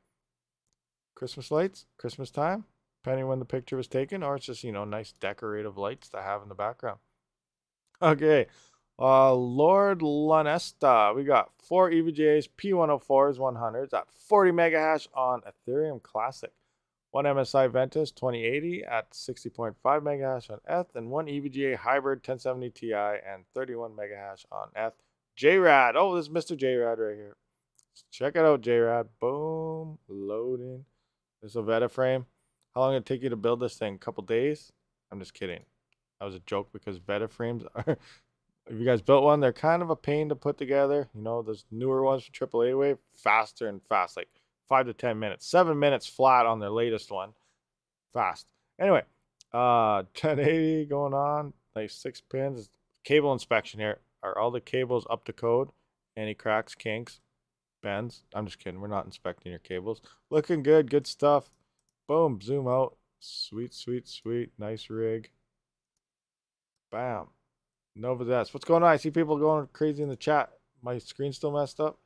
Christmas lights, Christmas time, depending when the picture was taken, or it's just, nice decorative lights to have in the background. Okay. Lord Lunesta. We got 4 EVGAs, P104s, 100s at 40 mega hash on Ethereum Classic. 1 MSI Ventus 2080 at 60.5 mega hash on ETH, and 1 EVGA Hybrid 1070 Ti and 31 mega hash on ETH. JRAD. Oh, this is Mr. JRAD right here. Check it out, JRAD. Boom. Loading. This Alberta frame. How long did it take you to build this thing? A couple days? I'm just kidding. That was a joke because Veta frames are, if you guys built one, they're kind of a pain to put together. Those newer ones from AAAWave, faster and fast, like 5 to 10 minutes. 7 minutes flat on their latest one. Fast. Anyway, 1080 going on. Nice 6 pins. Cable inspection here. Are all the cables up to code? Any cracks, kinks, bends? I'm just kidding. We're not inspecting your cables. Looking good. Good stuff. Boom. Zoom out. Sweet, sweet, sweet. Nice rig. Bam. Novadesk. What's going on? I see people going crazy in the chat. My screen's still messed up.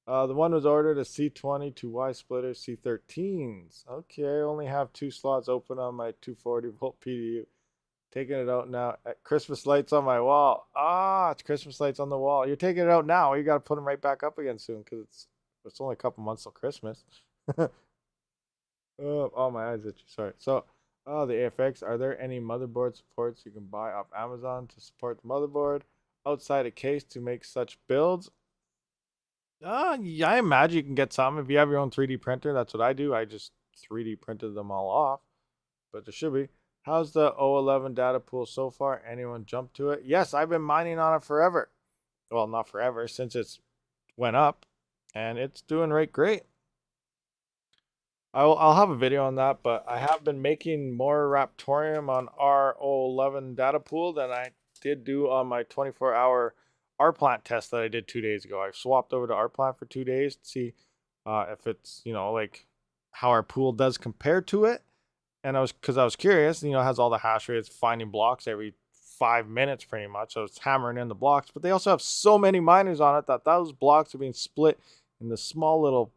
The one was ordered a C20 to Y splitter C13s. Okay, I only have 2 slots open on my 240 volt PDU. Taking it out now. Christmas lights on my wall. It's Christmas lights on the wall. You're taking it out now. You got to put them right back up again soon because it's only a couple months till Christmas. Oh, my eyes itchy. Sorry. So, the AFX. Are there any motherboard supports you can buy off Amazon to support the motherboard outside a case to make such builds? Yeah, I imagine you can get some if you have your own 3D printer. That's what I do. I just 3D printed them all off, but there should be. How's the O11 data pool so far? Anyone jump to it? Yes, I've been mining on it forever. Well, not forever, since it's went up, and it's doing great. I'll have a video on that, but I have been making more raptoreum on our O11 data pool than I did do on my 24-hour R-Plant test that I did 2 days ago. I swapped over to R-Plant for 2 days to see if it's, like how our pool does compare to it. And because I was curious, it has all the hash rate. It's finding blocks every 5 minutes pretty much. So it's hammering in the blocks. But they also have so many miners on it that those blocks are being split into small little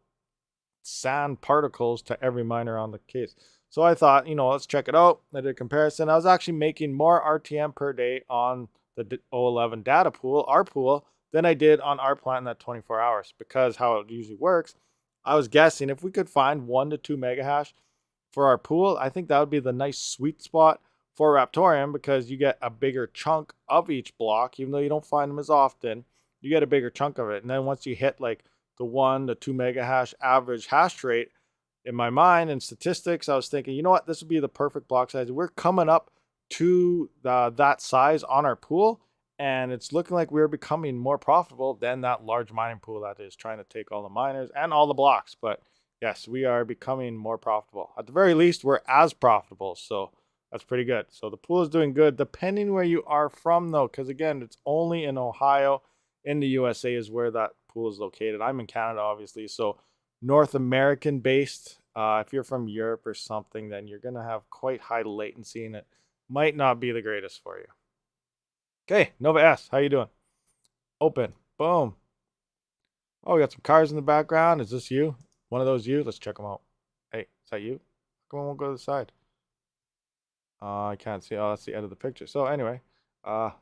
sand particles to every miner on the case. So I thought, let's check it out. I did a comparison. I was actually making more RTM per day on the 011 data pool, our pool, than I did on our plant in that 24 hours, because how it usually works, I was guessing if we could find 1 to 2 mega hash for our pool, I think that would be the nice sweet spot for Raptoreum, because you get a bigger chunk of each block. Even though you don't find them as often, you get a bigger chunk of it. And then once you hit like the 1 to 2 mega hash average hash rate, in my mind and statistics, I was thinking, you know what, this would be the perfect block size. We're coming up to that size on our pool, and it's looking like we're becoming more profitable than that large mining pool that is trying to take all the miners and all the blocks. But yes, we are becoming more profitable. At the very least, we're as profitable. So that's pretty good. So the pool is doing good, depending where you are from, though, because again, it's only in Ohio, in the USA, is where that pool is located. I'm in Canada, obviously, so North American based. If you're from Europe or something, then you're gonna have quite high latency, and it might not be the greatest for you. Okay, Nova S, how you doing? Open, boom. Oh, we got some cars in the background. Is this you? One of those you? Let's check them out. Hey, is that you? Come on, we'll go to the side. I can't see. Oh, that's the end of the picture. So anyway,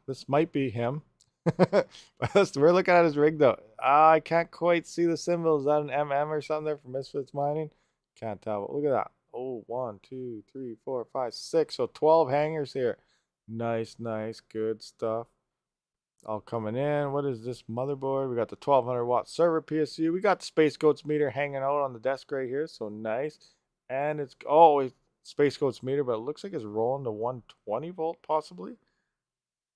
this might be him. We're looking at his rig though. I can't quite see the symbol. Is that an MM or something there for Misfits Mining? Can't tell. But look at that. Oh, 1, 2, 3, 4, 5, 6. So 12 hangers here. Nice, nice, good stuff. All coming in. What is this motherboard? We got the 1200 watt server PSU. We got the Space Goats meter hanging out on the desk right here. So nice. And it's Space Goats meter, but it looks like it's rolling to 120 volt possibly.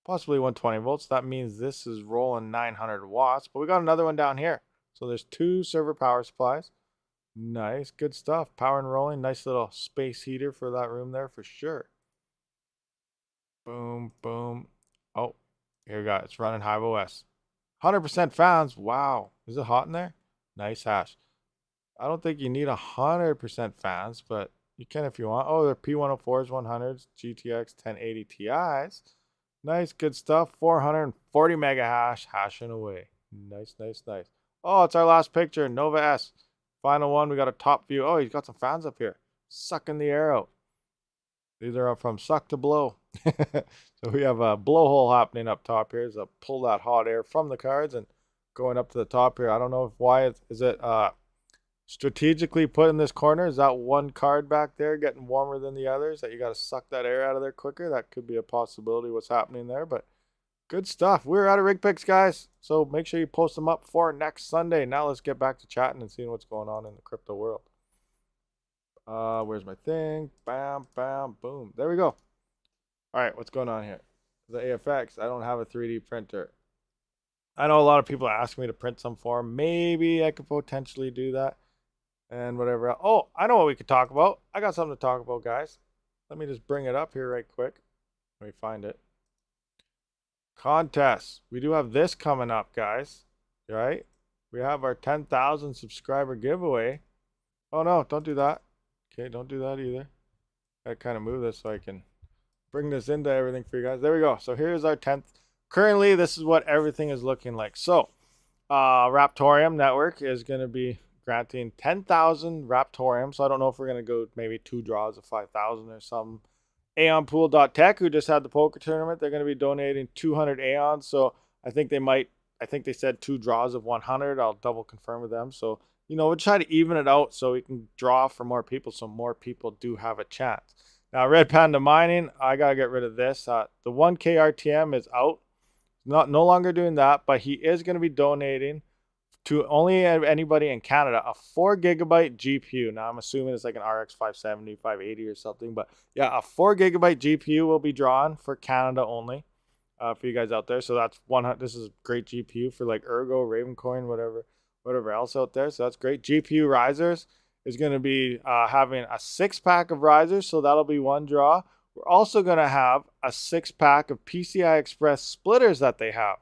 Possibly 120 volts. That means this is rolling 900 watts. But we got another one down here. So there's 2 server power supplies. Nice, good stuff. Power and rolling. Nice little space heater for that room there for sure. Boom, boom. Oh, here we go. It's running HiveOS. 100% fans. Wow. Is it hot in there? Nice hash. I don't think you need 100% fans, but you can if you want. Oh, they're P104s, 100s, GTX 1080 Ti's. Nice, good stuff. 440 mega hash, hashing away. Nice, nice, nice. Oh, it's our last picture. Nova S. Final one. We got a top view. Oh, he's got some fans up here. Sucking the air out. These are from suck to blow. So we have a blowhole happening up top here. So pull that hot air from the cards and going up to the top here. I don't know why. Is it strategically put in this corner? Is that one card back there getting warmer than the others that you got to suck that air out of there quicker? That could be a possibility what's happening there, but good stuff. We're out of rig picks, guys, so make sure you post them up for next Sunday. Now let's get back to chatting and seeing what's going on in the crypto world. Where's my thing? Bam, bam, boom. There we go. All right, what's going on here? The AFX. I don't have a 3D printer. I know a lot of people ask me to print some for them. Maybe I could potentially do that. And whatever. Oh, I know what we could talk about. I got something to talk about, guys. Let me just bring it up here right quick. Let me find it. Contest. We do have this coming up, guys. Right? We have our 10,000 subscriber giveaway. Oh, no, don't do that. Okay, don't do that either. I kind of move this so I can bring this into everything for you guys. There we go. So here's our 10th. Currently, this is what everything is looking like. So, Raptoreum Network is going to be granting 10,000 Raptoreum. So I don't know if we're going to go maybe 2 draws of 5,000 or something. AeonPool.tech, who just had the poker tournament, they're going to be donating 200 Aeons. So I think they said 2 draws of 100. I'll double confirm with them. So, we'll try to even it out so we can draw for more people so more people do have a chance. Now, Red Panda Mining, I got to get rid of this. The 1K RTM is out. No longer doing that, but he is going to be donating to only anybody in Canada a 4 gigabyte GPU. Now, I'm assuming it's like an RX 570, 580 or something. But yeah, a 4 gigabyte GPU will be drawn for Canada only for you guys out there. So that's this is great GPU for like Ergo, Ravencoin, whatever else out there. So that's great. GPU risers is going to be having a 6-pack of risers. So that'll be 1 draw. We're also going to have a 6-pack of PCI Express splitters that they have,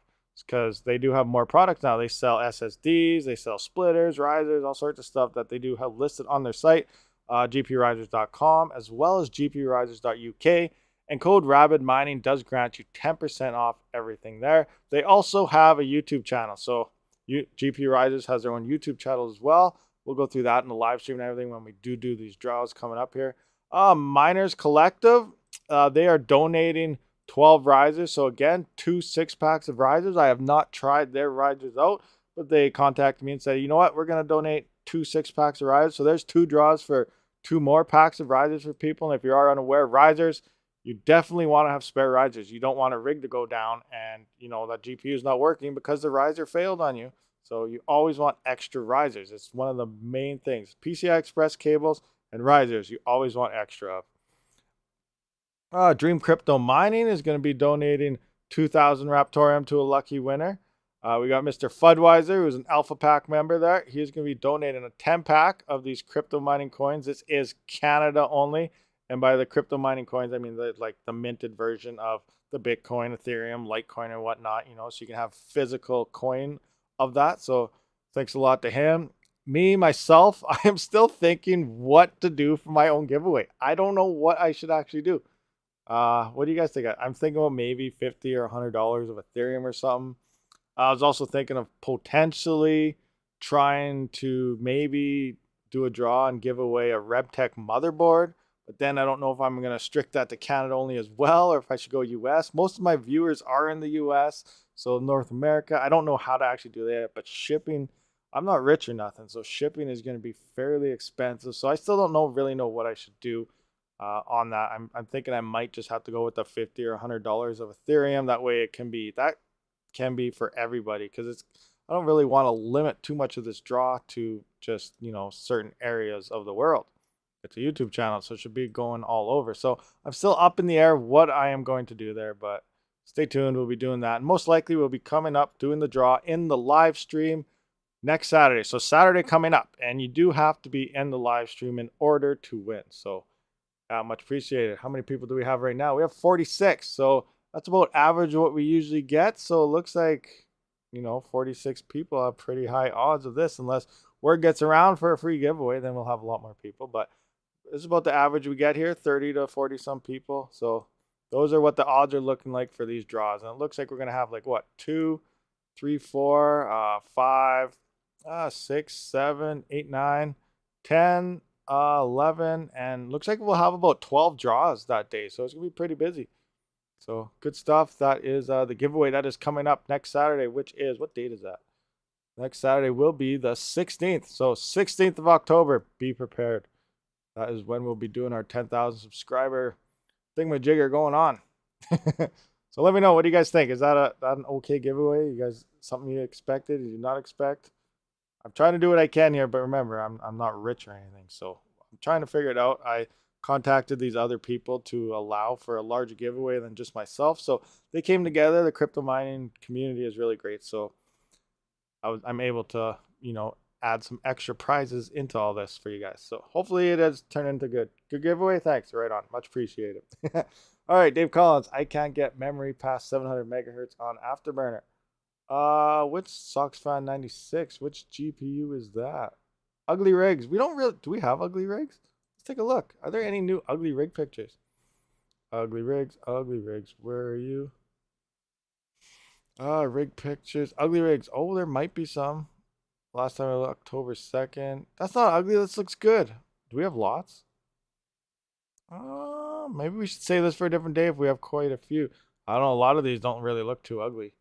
because they do have more products now. They sell SSDs, they sell splitters, risers, all sorts of stuff that they do have listed on their site. gprisers.com, as well as gprisers.uk. And code Rabid Mining does grant you 10% off everything there. They also have a YouTube channel. So GP Risers has their own YouTube channel as well. We'll go through that in the live stream and everything when we do these draws coming up here. Miners Collective, they are donating 12 risers. So again, 2 6-packs of risers. I have not tried their risers out, but they contacted me and said, you know what, we're going to donate 2 6-packs of risers. So there's 2 draws for 2 more packs of risers for people. And if you are unaware, risers, you definitely want to have spare risers. You don't want a rig to go down and, you know, that GPU is not working because the riser failed on you. So you always want extra risers. It's one of the main things. PCI Express cables and risers, you always want extra of. Dream Crypto Mining is going to be donating 2,000 raptoreum to a lucky winner. We got Mr. Fudweiser, who's an Alpha Pack member there. He's going to be donating a 10-pack of these crypto mining coins. This is Canada only. And by the crypto mining coins, I mean like the minted version of the Bitcoin, Ethereum, Litecoin, and whatnot, you know, so you can have physical coin of that. So thanks a lot to him. Myself, I am still thinking what to do for my own giveaway. I don't know what I should actually do. What do you guys think? I'm thinking about maybe $50 or $100 of Ethereum or something. I was also thinking of potentially trying to maybe do a draw and give away a RebTech motherboard. But then I don't know if I'm going to strict that to Canada only as well, or if I should go US. Most of my viewers are in the US, so North America. I don't know how to actually do that, but shipping, I'm not rich or nothing, so shipping is going to be fairly expensive. So I still don't really know what I should do on that. I'm thinking I might just have to go with the $50 or $100 of Ethereum. That way it can be for everybody, because I don't really want to limit too much of this draw to just, you know, certain areas of the world. It's a YouTube channel, so it should be going all over. So I'm still up in the air what I am going to do there, but stay tuned. We'll be doing that. And most likely we'll be coming up doing the draw in the live stream next Saturday. So Saturday coming up, and you do have to be in the live stream in order to win. So much appreciated. How many people do we have right now? We have 46. So that's about average what we usually get. So it looks like, you know, 46 people have pretty high odds of this, unless word gets around for a free giveaway, then we'll have a lot more people. But this is about the average we get here, 30 to 40 some people. So those are what the odds are looking like for these draws. And it looks like we're going to have like what, 2, 3, 4, 5, 6, 7, 8, 9, 10, 11. And looks like we'll have about 12 draws that day. So it's going to be pretty busy. So good stuff. That is the giveaway that is coming up next Saturday, which is, what date is that? Next Saturday will be the 16th. So 16th of October, be prepared. That is when we'll be doing our 10,000 subscriber thingamajigger going on. So let me know, what do you guys think? Is that an okay giveaway? You guys, something you expected? Did you not expect? I'm trying to do what I can here, but remember, I'm not rich or anything, so I'm trying to figure it out. I contacted these other people to allow for a larger giveaway than just myself, so they came together. The crypto mining community is really great, so I'm able to, you know, add some extra prizes into all this for you guys. So hopefully it has turned into good giveaway. Thanks. Right on. Much appreciated. All right, Dave Collins. I can't get memory past 700 megahertz on Afterburner. Which SoxFan 96? Which GPU is that? Ugly rigs. We don't really. Do we have ugly rigs? Let's take a look. Are there any new ugly rig pictures? Ugly rigs. Ugly rigs. Where are you? Rig pictures. Ugly rigs. Oh, there might be some. Last time, October 2nd. That's not ugly. This looks good. Do we have lots? Maybe we should save this for a different day if we have quite a few. I don't know. A lot of these don't really look too ugly.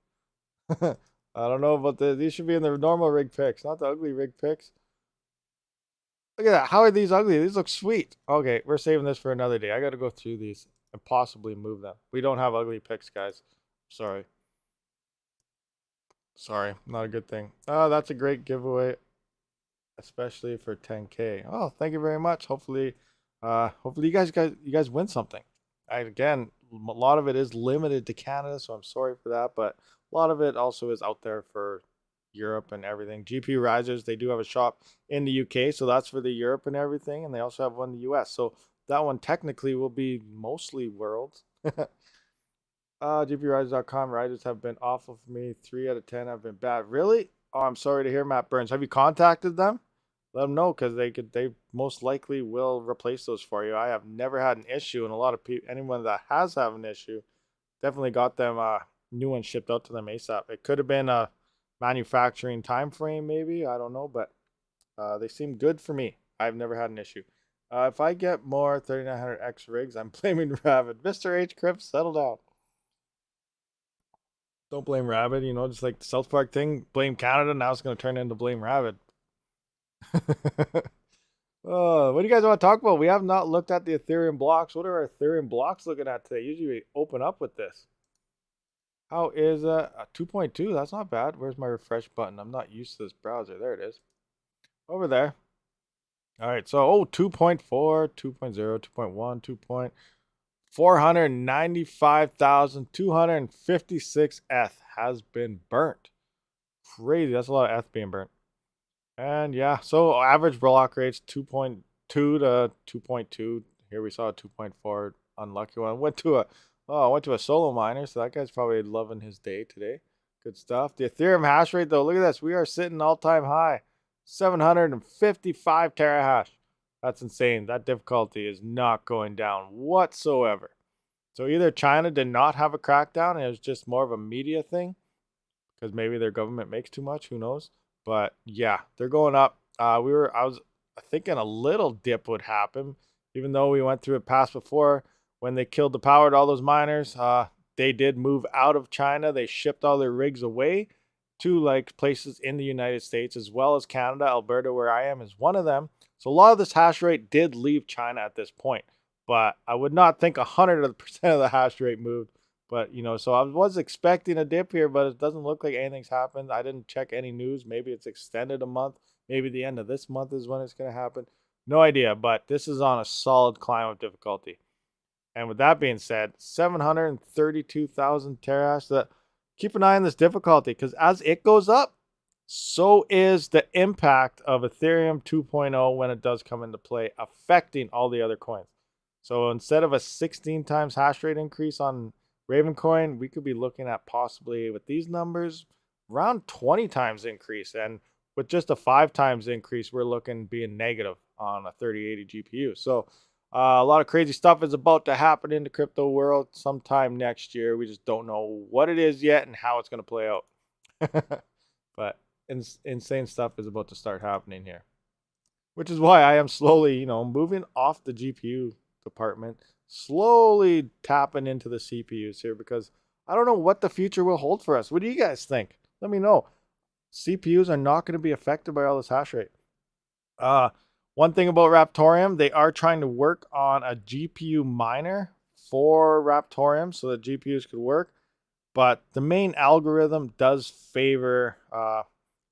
I don't know about these should be in the normal rig pics, not the ugly rig pics. Look at that. How are these ugly? These look sweet. Okay, we're saving this for another day. I got to go through these and possibly move them. We don't have ugly pics, guys. Sorry. Sorry, not a good thing. Oh, that's a great giveaway, especially for 10K. Oh, thank you very much. Hopefully you guys win something. Again, a lot of it is limited to Canada, so I'm sorry for that, but a lot of it also is out there for Europe and everything. GPU Risers, they do have a shop in the UK, so that's for the Europe and everything, and they also have one in the US. So that one technically will be mostly world. GPURisers.com risers have been awful for me. 3 out of 10 have been bad. Really? Oh, I'm sorry to hear, Matt Burns. Have you contacted them? let them know, because they most likely will replace those for you. I have never had an issue, and a lot of people, anyone that has had an issue, definitely got them new ones shipped out to them ASAP. It could have been a manufacturing time frame, maybe, I don't know, but they seem good for me. I've never had an issue. If I get more 3900X rigs, I'm blaming Rabid. Mr. H. Cripps, settle down. Don't blame Rabid, just like the South Park thing. Blame Canada, now it's going to turn into blame Rabid. What do you guys want to talk about? We have not looked at the Ethereum blocks. What are our Ethereum blocks looking at today? Usually we open up with this. How is a 2.2? That's not bad. Where's my refresh button? I'm not used to this browser. There it is. Over there. All right, so 2.4, 2.0, 2.1, 495,256 ETH has been burnt. Crazy. That's a lot of ETH being burnt. And yeah, so average block rates 2.2 to 2.2. Here we saw a 2.4 unlucky one. Went to a solo miner, so that guy's probably loving his day today. Good stuff. The Ethereum hash rate though, look at this. We are sitting all-time high. 755 terahash. That's insane. That difficulty is not going down whatsoever. So either China did not have a crackdown and it was just more of a media thing, because maybe their government makes too much, who knows? But yeah, they're going up. I was thinking a little dip would happen, even though we went through it past before when they killed the power to all those miners. They did move out of China. They shipped all their rigs away to like places in the United States, as well as Canada. Alberta, where I am, is one of them. So a lot of this hash rate did leave China at this point, but I would not think 100% of the hash rate moved. But so I was expecting a dip here, but it doesn't look like anything's happened. I didn't check any news. Maybe it's extended a month. Maybe the end of this month is when it's going to happen. No idea, but this is on a solid climb of difficulty. And with that being said, 732,000 terahash. Keep an eye on this difficulty, because as it goes up, so is the impact of Ethereum 2.0 when it does come into play, affecting all the other coins. So instead of a 16 times hash rate increase on Ravencoin, we could be looking at possibly, with these numbers, around 20 times increase. And with just a 5 times increase, we're looking being negative on a 3080 GPU. So a lot of crazy stuff is about to happen in the crypto world sometime next year. We just don't know what it is yet and how it's going to play out. But insane stuff is about to start happening here, which is why I am slowly, moving off the GPU department, slowly tapping into the CPUs here, because I don't know what the future will hold for us. What do you guys think? Let me know. CPUs are not going to be affected by all this hash rate. One thing about Raptoreum, they are trying to work on a GPU miner for Raptoreum so that GPUs could work, but the main algorithm does favor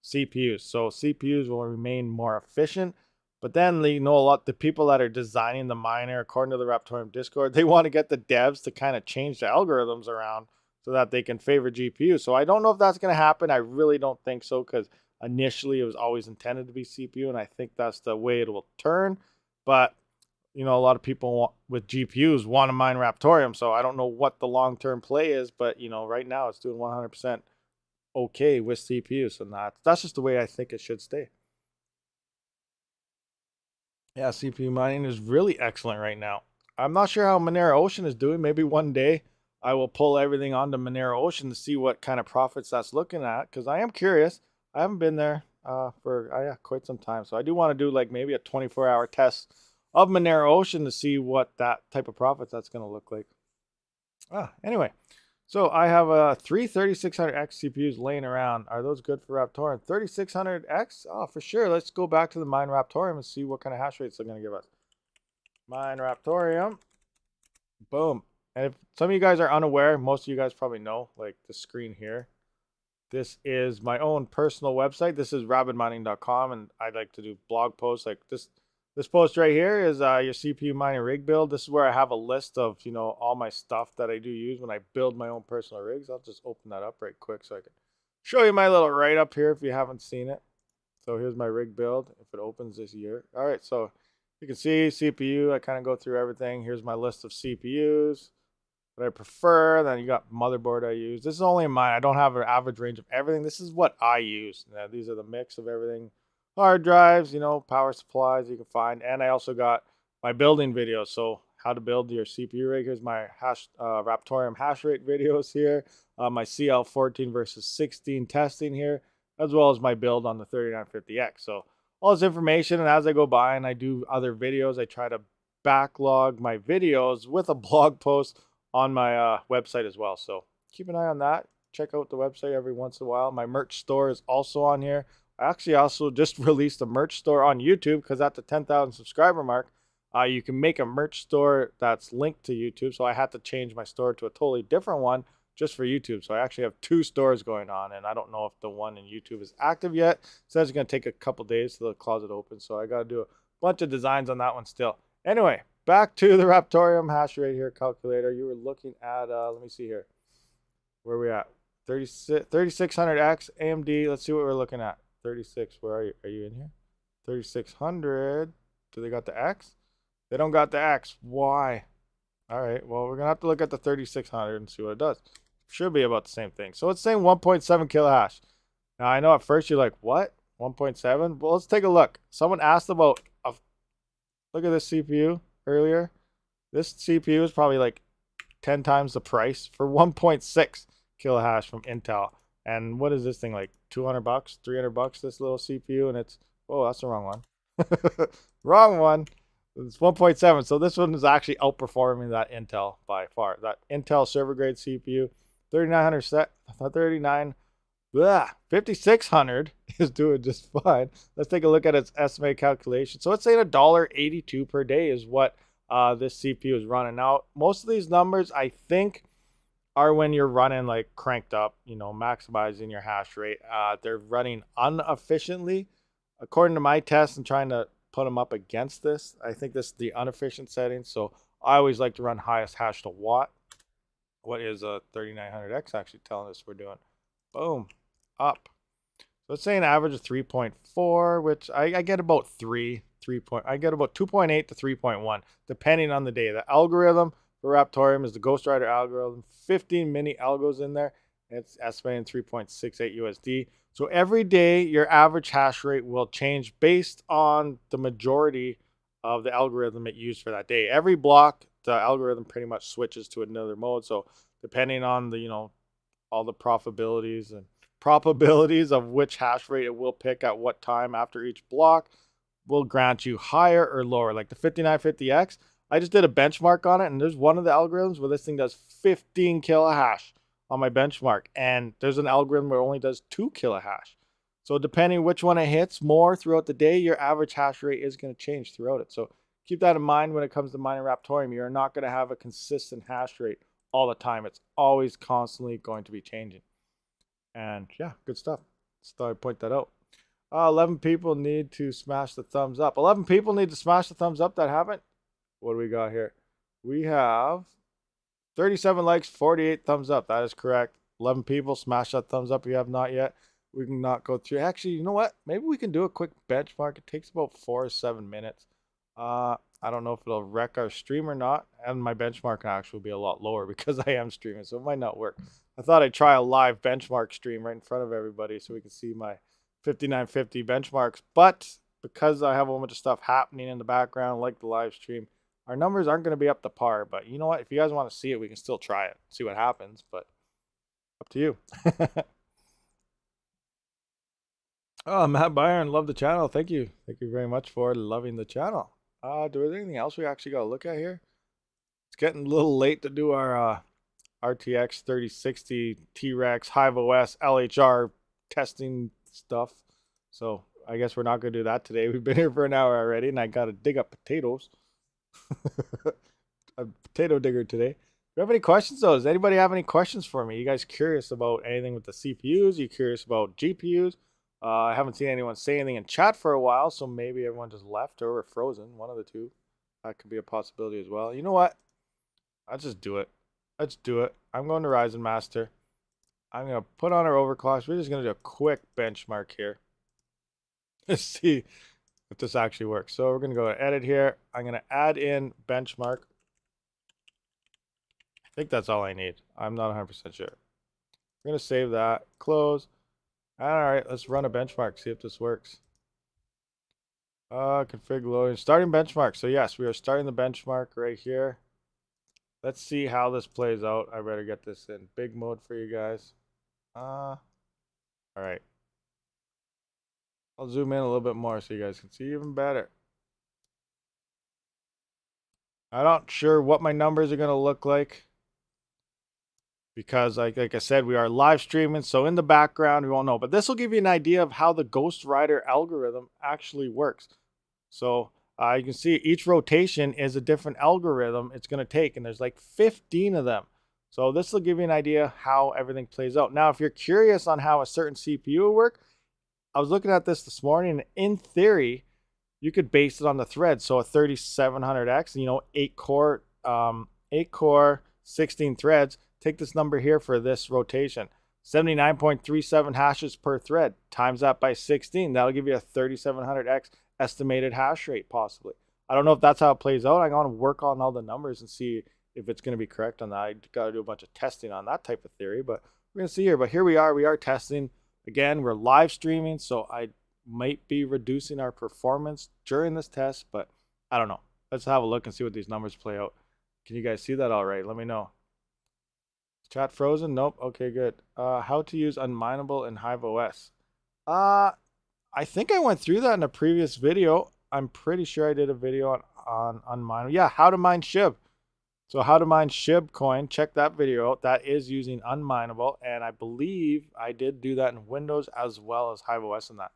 CPUs. So CPUs will remain more efficient. But then the people that are designing the miner, according to the Raptoreum Discord, they want to get the devs to kind of change the algorithms around so that they can favor GPU. So I don't know if that's going to happen. I really don't think so, because initially it was always intended to be CPU, and I think that's the way it will turn. But a lot of people with GPUs want to mine Raptoreum, so I don't know what the long-term play is, but right now it's doing 100% okay with CPU, so that's just the way I think it should stay. Yeah, CPU mining is really excellent right now. I'm not sure how Monero Ocean is doing. Maybe one day I will pull everything onto Monero Ocean to see what kind of profits that's looking at, because I am curious. I haven't been there for quite some time, so I do want to do like maybe a 24-hour test of Monero Ocean to see what that type of profits that's going to look like. Anyway, so I have 3 3600X CPUs laying around. Are those good for Raptoreum? 3600X? Oh, for sure. Let's go back to the Mine Raptoreum and see what kind of hash rates they're going to give us. Mine Raptoreum. Boom. And if some of you guys are unaware, most of you guys probably know, like the screen here. This is my own personal website. This is rabidmining.com, and I like to do blog posts like this. This post right here is your CPU mining rig build. This is where I have a list of, all my stuff that I do use when I build my own personal rigs. I'll just open that up right quick so I can show you my little write-up here if you haven't seen it. So here's my rig build if it opens this year. All right, so you can see CPU. I kind of go through everything. Here's my list of CPUs that I prefer. Then you got motherboard I use. This is only mine. I don't have an average range of everything. This is what I use. Now, these are the mix of everything. hard drives, you know, power supplies you can find. And I also got my building videos. So how to build your CPU rig. Here's my raptoreum hash rate videos here. My CL14 versus 16 testing here, as well as my build on the 3950X. So all this information, and as I go by and I do other videos, I try to backlog my videos with a blog post on my website as well. So keep an eye on that. Check out the website every once in a while. My merch store is also on here. I actually also just released a merch store on YouTube because at the 10,000 subscriber mark, you can make a merch store that's linked to YouTube. So I had to change my store to a totally different one just for YouTube. So I actually have 2 stores going on, and I don't know if the one in YouTube is active yet. So it's going to take a couple days till the closet opens. So I got to do a bunch of designs on that one still. Anyway, back to the Raptorium hash rate here calculator. You were looking at, let me see here. Where are we at? 3600X AMD. Let's see what we're looking at. 36, where are you? Are you in here? 3600. Do they got the X? They don't got the X. Why? All right, well, we're going to have to look at the 3600 and see what it does. Should be about the same thing. So it's saying 1.7 kilohash. Now, I know at first you're like, what? 1.7? Well, let's take a look. Someone asked about, look at this CPU earlier. This CPU is probably like 10 times the price for 1.6 kilohash from Intel. And what is this thing, like 200 bucks, 300 bucks, this little CPU? And it's, oh, that's the wrong one. Wrong one. It's 1.7. So this one is actually outperforming that Intel by far. That Intel server grade CPU, 3900 set, 5600 is doing just fine. Let's take a look at its estimated calculation. So it's saying $1.82 per day is what this CPU is running. Now, most of these numbers, I think, are when you're running like cranked up, you know, maximizing your hash rate. They're running inefficiently. According to my test and trying to put them up against this, I think this is the inefficient setting. So I always like to run highest hash to watt. What is a 3900X actually telling us we're doing? Boom, up. So it's saying average of 3.4, which I get about 3 point. I get about 2.8 to 3.1, depending on the day. The algorithm for Raptorium is the Ghost Rider algorithm. 15 mini algos in there. It's estimating 3.68 USD. So every day, your average hash rate will change based on the majority of the algorithm it used for that day. Every block, the algorithm pretty much switches to another mode. So depending on the, you know, all the probabilities of which hash rate it will pick at what time after each block will grant you higher or lower. Like the 5950X, I just did a benchmark on it, and there's one of the algorithms where this thing does 15 kilohash on my benchmark, and there's an algorithm where it only does 2 kilohash. So depending which one it hits more throughout the day, your average hash rate is going to change throughout it. So keep that in mind when it comes to mining Raptorium. You're not going to have a consistent hash rate all the time. It's always constantly going to be changing. And yeah, good stuff. Just thought I'd point that out. 11 people need to smash the thumbs up. 11 people need to smash the thumbs up that haven't. What do we got here? We have 37 likes, 48 thumbs up. That is correct. 11 people, smash that thumbs up if you have not yet. We can not go through. Actually, you know what? Maybe we can do a quick benchmark. It takes about 4 or 7 minutes. I don't know if it'll wreck our stream or not. And my benchmark can actually be a lot lower because I am streaming, so it might not work. I thought I'd try a live benchmark stream right in front of everybody so we can see my 5950 benchmarks. But because I have a whole bunch of stuff happening in the background, like the live stream, our numbers aren't going to be up to par. But you know what? If you guys want to see it, we can still try it, see what happens. But up to you. Oh, Matt Byron, love the channel. Thank you. Thank you very much for loving the channel. Do we have anything else we actually got to look at here? It's getting a little late to do our RTX 3060 Trex HiveOS LHR testing stuff. So I guess we're not going to do that today. We've been here for an hour already, and I got to dig up potatoes. A potato digger today. Do you have any questions, though? Does anybody have any questions for me? You guys curious about anything with the CPUs? You curious about GPUs? I haven't seen anyone say anything in chat for a while, so maybe everyone just left or were frozen. One of the two. That could be a possibility as well. You know what? Let's just do it. Let's do it. I'm going to Ryzen Master. I'm going to put on our overclocks. We're just going to do a quick benchmark here. Let's see if this actually works. So we're going to go to edit here. I'm going to add in benchmark. I think that's all I need. I'm not 100% sure. We're going to save that. Close. All right, let's run a benchmark, see if this works. Config loading. Starting benchmark. So yes, we are starting the benchmark right here. Let's see how this plays out. I better get this in big mode for you guys. All right. I'll zoom in a little bit more so you guys can see even better. I'm not sure what my numbers are going to look like because like I said, we are live streaming. So in the background, we won't know. But this will give you an idea of how the Ghost Rider algorithm actually works. So you can see each rotation is a different algorithm it's going to take. And there's like 15 of them. So this will give you an idea how everything plays out. Now, if you're curious on how a certain CPU will work, I was looking at this morning. And in theory, you could base it on the thread. So a 3700X, 8 core, 16 threads. Take this number here for this rotation. 79.37 hashes per thread. Times that by 16. That'll give you a 3700X estimated hash rate, possibly. I don't know if that's how it plays out. I'm going to work on all the numbers and see if it's going to be correct on that. I got to do a bunch of testing on that type of theory, but we're going to see here. But here we are testing. Again, we're live streaming, so I might be reducing our performance during this test, but I don't know. Let's have a look and see what these numbers play out. Can you guys see that all right? Let me know. Is chat frozen? Nope. Okay, good. How to use unminable in HiveOS. I think I went through that in a previous video. I'm pretty sure I did a video on unminable. Yeah, how to mine SHIB. So how to mine SHIB coin, check that video out. That is using unminable, and I believe I did do that in Windows as well as HiveOS in that.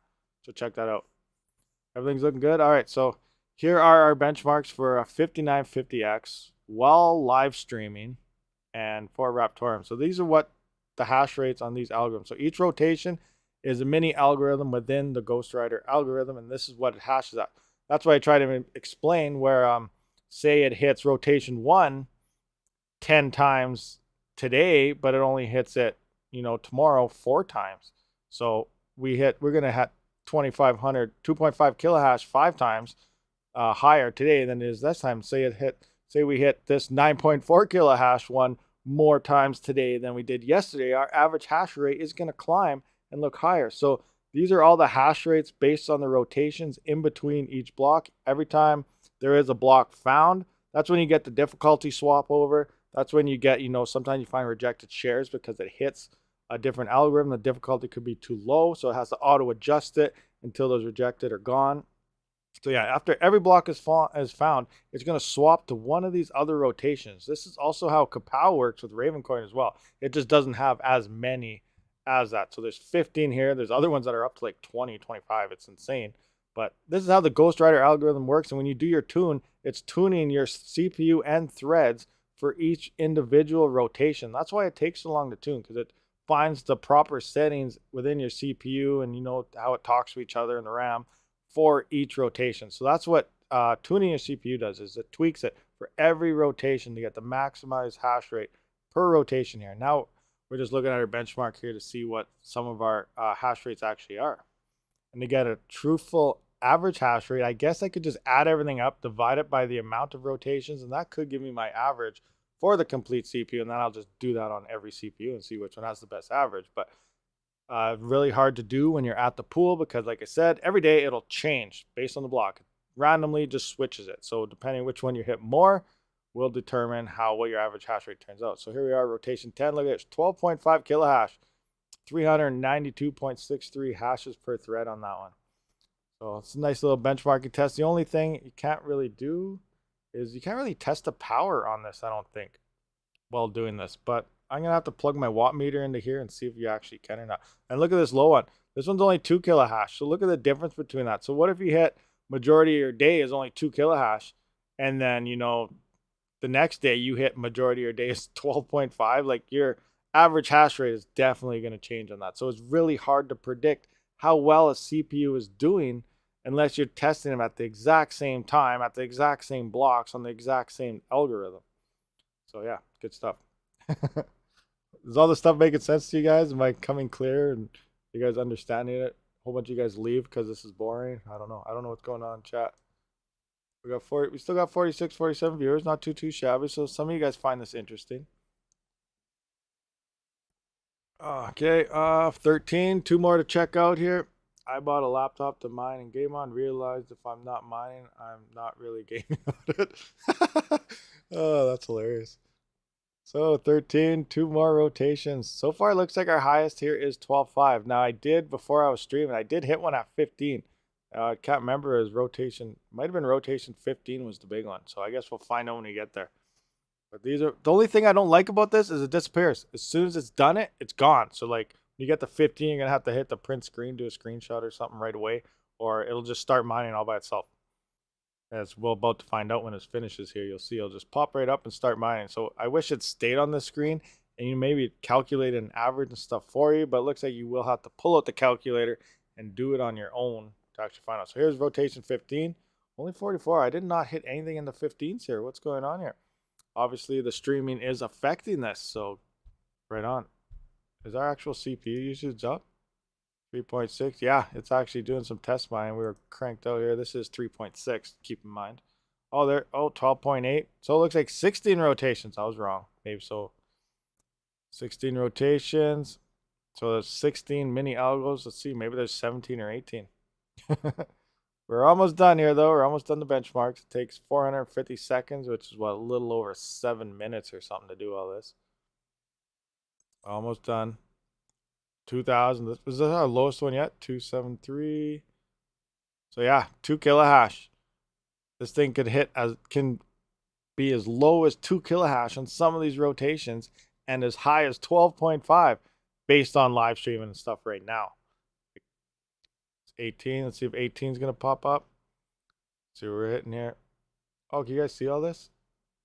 So check that out. Everything's looking good. All right, so here are our benchmarks for a 5950X while live streaming and for raptoreum. So these are what the hash rates on these algorithms. So each rotation is a mini algorithm within the Ghost Rider algorithm, and this is what it hashes at. That's why I try to explain where, say it hits rotation 1 10 times today, but it only hits it, tomorrow 4 times. So we're going to hit 2500, 2.5 kilohash 5 times higher today than it is this time. Say we hit this 9.4 kilohash one more times today than we did yesterday. Our average hash rate is going to climb and look higher. So these are all the hash rates based on the rotations in between each block. Every time there is a block found, that's when you get the difficulty swap over. That's when you get, sometimes you find rejected shares because it hits a different algorithm. The difficulty could be too low, so it has to auto adjust it until those rejected are gone. So yeah, after every block is found, it's going to swap to one of these other rotations. This is also how Kapow works with Ravencoin as well. It just doesn't have as many as that. So there's 15 here. There's other ones that are up to like 20, 25. It's insane. But this is how the Ghost Rider algorithm works. And when you do your tune, it's tuning your CPU and threads for each individual rotation. That's why it takes so long to tune, because it finds the proper settings within your CPU and how it talks to each other in the RAM for each rotation. So that's what tuning your CPU does, is it tweaks it for every rotation to get the maximized hash rate per rotation here. Now we're just looking at our benchmark here to see what some of our hash rates actually are. And to get a truthful average hash rate, I guess I could just add everything up, divide it by the amount of rotations, and that could give me my average for the complete CPU. And then I'll just do that on every CPU and see which one has the best average. But really hard to do when you're at the pool, because like I said, every day it'll change based on the block. It randomly just switches it. So depending which one you hit more will determine what your average hash rate turns out. So here we are, rotation 10. Look at it, 12.5 kilohash, 392.63 hashes per thread on that one. So it's a nice little benchmarking test. The only thing you can't really do is you can't really test the power on this, I don't think, while doing this. But I'm going to have to plug my watt meter into here and see if you actually can or not. And look at this low one. This one's only 2 kilohash. So look at the difference between that. So what if you hit majority of your day is only 2 kilohash, and then, the next day you hit majority of your day is 12.5? Like, your average hash rate is definitely going to change on that. So it's really hard to predict how well a CPU is doing unless you're testing them at the exact same time, at the exact same blocks, on the exact same algorithm. So yeah, good stuff. Is all this stuff making sense to you guys? Am I coming clear and you guys understanding it? A whole bunch of you guys leave because this is boring. I don't know. I don't know what's going on in chat. We still got 46, 47 viewers. Not too shabby. So some of you guys find this interesting. Okay, 13. 2 more to check out here. I bought a laptop to mine and game on. Realized if I'm not mining, I'm not really gaming on it. Oh, that's hilarious. So 13, 2 more rotations. So far, it looks like our highest here is 12.5. Now, I did, before I was streaming, I did hit one at 15. I can't remember his rotation. Might have been rotation 15 was the big one. So I guess we'll find out when we get there. But these are, the only thing I don't like about this is it disappears. As soon as it's done it, it's gone. So like when you get to 15, you're going to have to hit the print screen, do a screenshot or something right away, or it'll just start mining all by itself. As we're about to find out when it finishes here, you'll see it'll just pop right up and start mining. So I wish it stayed on the screen and you maybe calculate an average and stuff for you, but it looks like you will have to pull out the calculator and do it on your own to actually find out. So here's rotation 15, only 44. I did not hit anything in the 15s here. What's going on here? Obviously the streaming is affecting this, so right on. Is our actual CPU usage up? 3.6. Yeah, it's actually doing some test mining. We were cranked out here. This is 3.6, keep in mind. Oh, there. Oh, 12.8. So it looks like 16 rotations. I was wrong. Maybe so. 16 rotations. So there's 16 mini algos. Let's see. Maybe there's 17 or 18. We're almost done here, though. We're almost done the benchmarks. It takes 450 seconds, which is what, a little over 7 minutes or something to do all this. Almost done. 2,000. This was our lowest one yet. 273. So yeah, 2 kilohash. This thing can be as low as 2 kilohash on some of these rotations, and as high as 12.5 based on live streaming and stuff right now. 18. Let's see if 18 is gonna pop up. Let's see what we're hitting here. Oh, can you guys see all this?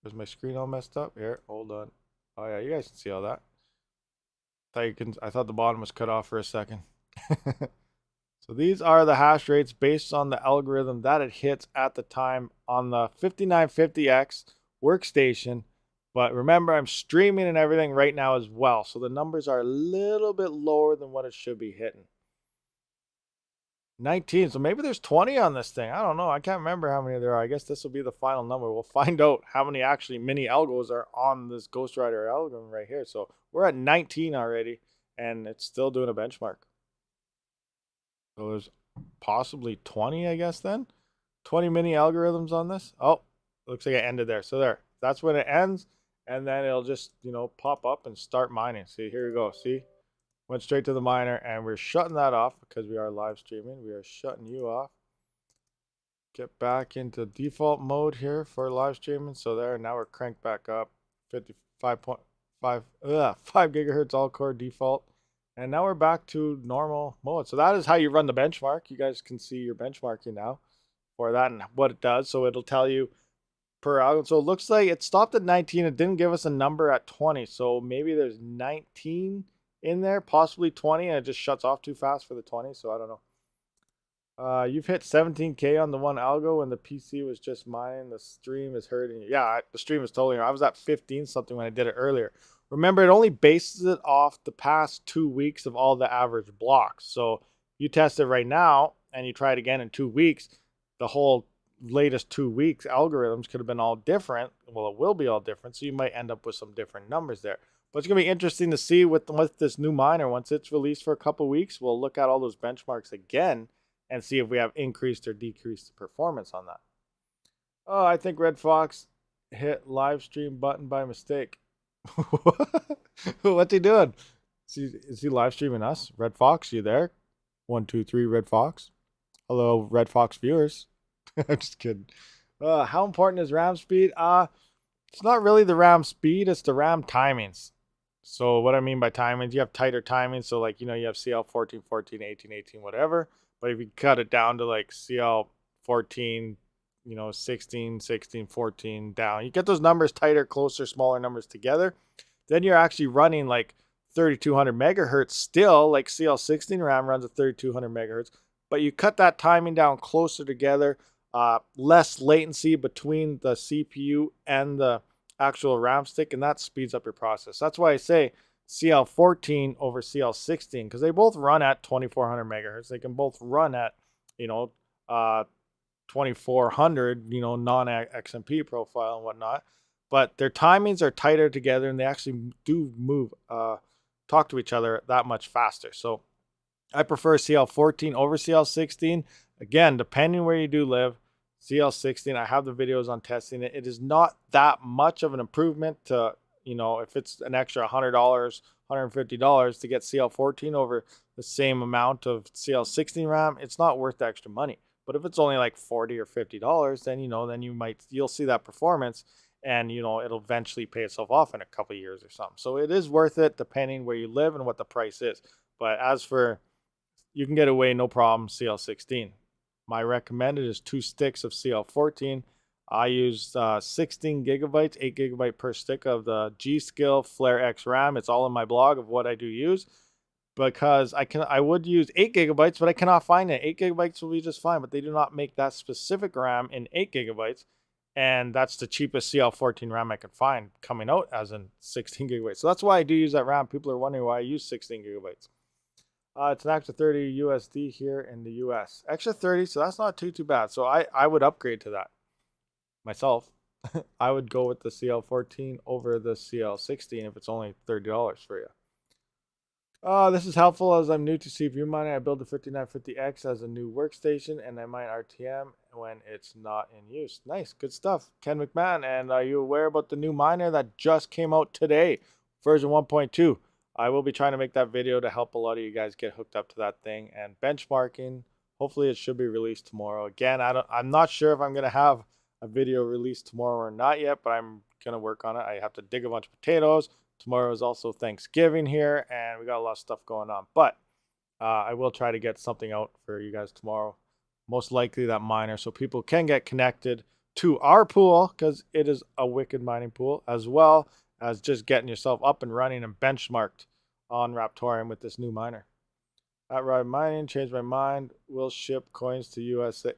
Is my screen all messed up? Here, hold on. Oh yeah, you guys can see all that. I thought the bottom was cut off for a second. So these are the hash rates based on the algorithm that it hits at the time on the 5950X workstation. But remember, I'm streaming and everything right now as well. So the numbers are a little bit lower than what it should be hitting. 19. So maybe there's 20 on this thing. I don't know. I can't remember how many there are. I guess this will be the final number. We'll find out how many actually mini algos are on this Ghost Rider algorithm right here. So we're at 19 already, and it's still doing a benchmark. So there's possibly 20, I guess, then. 20 mini algorithms on this. Oh, looks like it ended there. So there. That's when it ends, and then it'll just, pop up and start mining. See, here we go. See? Went straight to the miner, and we're shutting that off because we are live streaming. We are shutting you off. Get back into default mode here for live streaming. So there, now we're cranked back up. 55.5 5 gigahertz all core default. And now we're back to normal mode. So that is how you run the benchmark. You guys can see your benchmarking now for that and what it does. So it'll tell you per algorithm. So it looks like it stopped at 19. It didn't give us a number at 20. So maybe there's 19 in there, possibly 20, and it just shuts off too fast for the 20. So I don't know. You've hit 17K on the one algo when the PC was just mining. The stream is hurting you. Yeah, the stream is totally. I was at 15 something when I did it earlier. Remember, it only bases it off the past 2 weeks of all the average blocks. So you test it right now and you try it again in 2 weeks, the whole latest 2 weeks algorithms could have been all different. Well, it will be all different. So you might end up with some different numbers there. But it's going to be interesting to see with this new miner. Once it's released for a couple weeks, we'll look at all those benchmarks again and see if we have increased or decreased the performance on that. Oh, I think Red Fox hit live stream button by mistake. What's he doing? Is he live streaming us? Red Fox, you there? 1, 2, 3, Red Fox. Hello, Red Fox viewers. I'm just kidding. How important is RAM speed? It's not really the RAM speed, it's the RAM timings. So what I mean by timings, you have tighter timings. So like, you have CL 14, 14, 18, 18, whatever. But if you cut it down to like CL 14, 16, 16, 14 down, you get those numbers tighter, closer, smaller numbers together. Then you're actually running like 3200 megahertz still, like CL16 RAM runs at 3200 megahertz. But you cut that timing down closer together, less latency between the CPU and the actual RAM stick, and that speeds up your process. That's why I say CL14 over CL16, because they both run at 2400 megahertz. They can both run at 2400 non-XMP profile and whatnot, but their timings are tighter together, and they actually do move talk to each other that much faster. So I prefer CL14 over CL16. Again, depending where you do live, CL16, I have the videos on testing it. It is not that much of an improvement to, you know, if it's an extra $100, $150 to get CL14 over the same amount of CL16 RAM, it's not worth the extra money. But if it's only like $40 or $50, then, you know, then you'll see that performance, and, you know, it'll eventually pay itself off in a couple of years or something. So it is worth it depending where you live and what the price is. But as for, you can get away no problem CL16. My recommended is 2 sticks of CL14. I use 16 gigabytes, 8 gigabyte per stick of the G-Skill Flare X RAM. It's all in my blog of what I do use, because I would use 8 gigabytes, but I cannot find it. 8 gigabytes will be just fine, but they do not make that specific RAM in 8 gigabytes. And that's the cheapest CL14 RAM I could find coming out as in 16 gigabytes. So that's why I do use that RAM. People are wondering why I use 16 gigabytes. It's an extra 30 USD here in the US. Extra 30, so that's not too bad. So I would upgrade to that myself. I would go with the CL14 over the CL16 if it's only $30 for you. This is helpful as I'm new to CPU mining. I built the 5950X as a new workstation, and I mine RTM when it's not in use. Nice, good stuff. Ken McMahon, and are you aware about the new miner that just came out today, version 1.2? I will be trying to make that video to help a lot of you guys get hooked up to that thing and benchmarking. Hopefully it should be released tomorrow. Again, I'm not sure if I'm going to have a video released tomorrow or not yet, but I'm going to work on it. I have to dig a bunch of potatoes. Tomorrow is also Thanksgiving here, and we got a lot of stuff going on. But I will try to get something out for you guys tomorrow. Most likely that miner, so people can get connected to our pool, because it is a wicked mining pool, as well as just getting yourself up and running and benchmarked on Raptoreum with this new miner. At Rabid Mining, changed my mind. We'll ship coins to USA.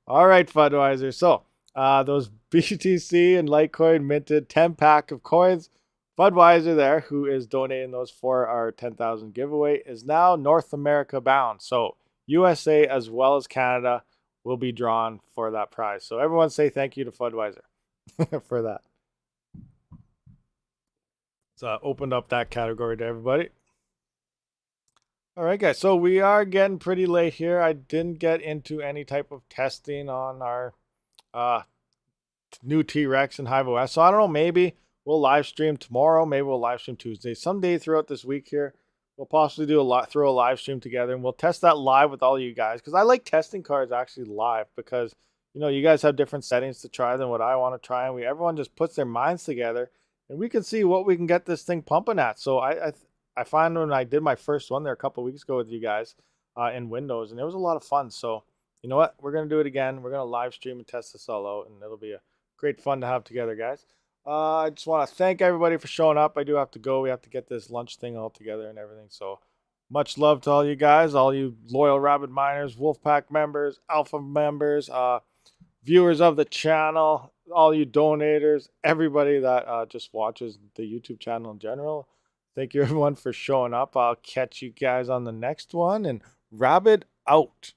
All right, Fundwiser. So those BTC and Litecoin minted 10-pack of coins. Budweiser there, who is donating those for our 10,000 giveaway, is now North America bound. So USA as well as Canada will be drawn for that prize. So everyone say thank you to Budweiser for that. So I opened up that category to everybody. All right, guys. So we are getting pretty late here. I didn't get into any type of testing on our new Trex and HiveOS. So I don't know, maybe we'll live stream tomorrow. Maybe we'll live stream Tuesday. Someday throughout this week here, we'll possibly do throw a live stream together, and we'll test that live with all of you guys. Because I like testing cards actually live, because, you know, you guys have different settings to try than what I want to try, and everyone just puts their minds together, and we can see what we can get this thing pumping at. So I find when I did my first one there a couple of weeks ago with you guys in Windows, and it was a lot of fun. So you know what? We're going to do it again. We're going to live stream and test this all out, and it'll be a great fun to have together, guys. I just want to thank everybody for showing up. I do have to go. We have to get this lunch thing all together and everything. So much love to all you guys, all you loyal Rabid Miners, Wolfpack members, Alpha members, viewers of the channel, all you donators, everybody that just watches the YouTube channel in general. Thank you, everyone, for showing up. I'll catch you guys on the next one, and Rabid out.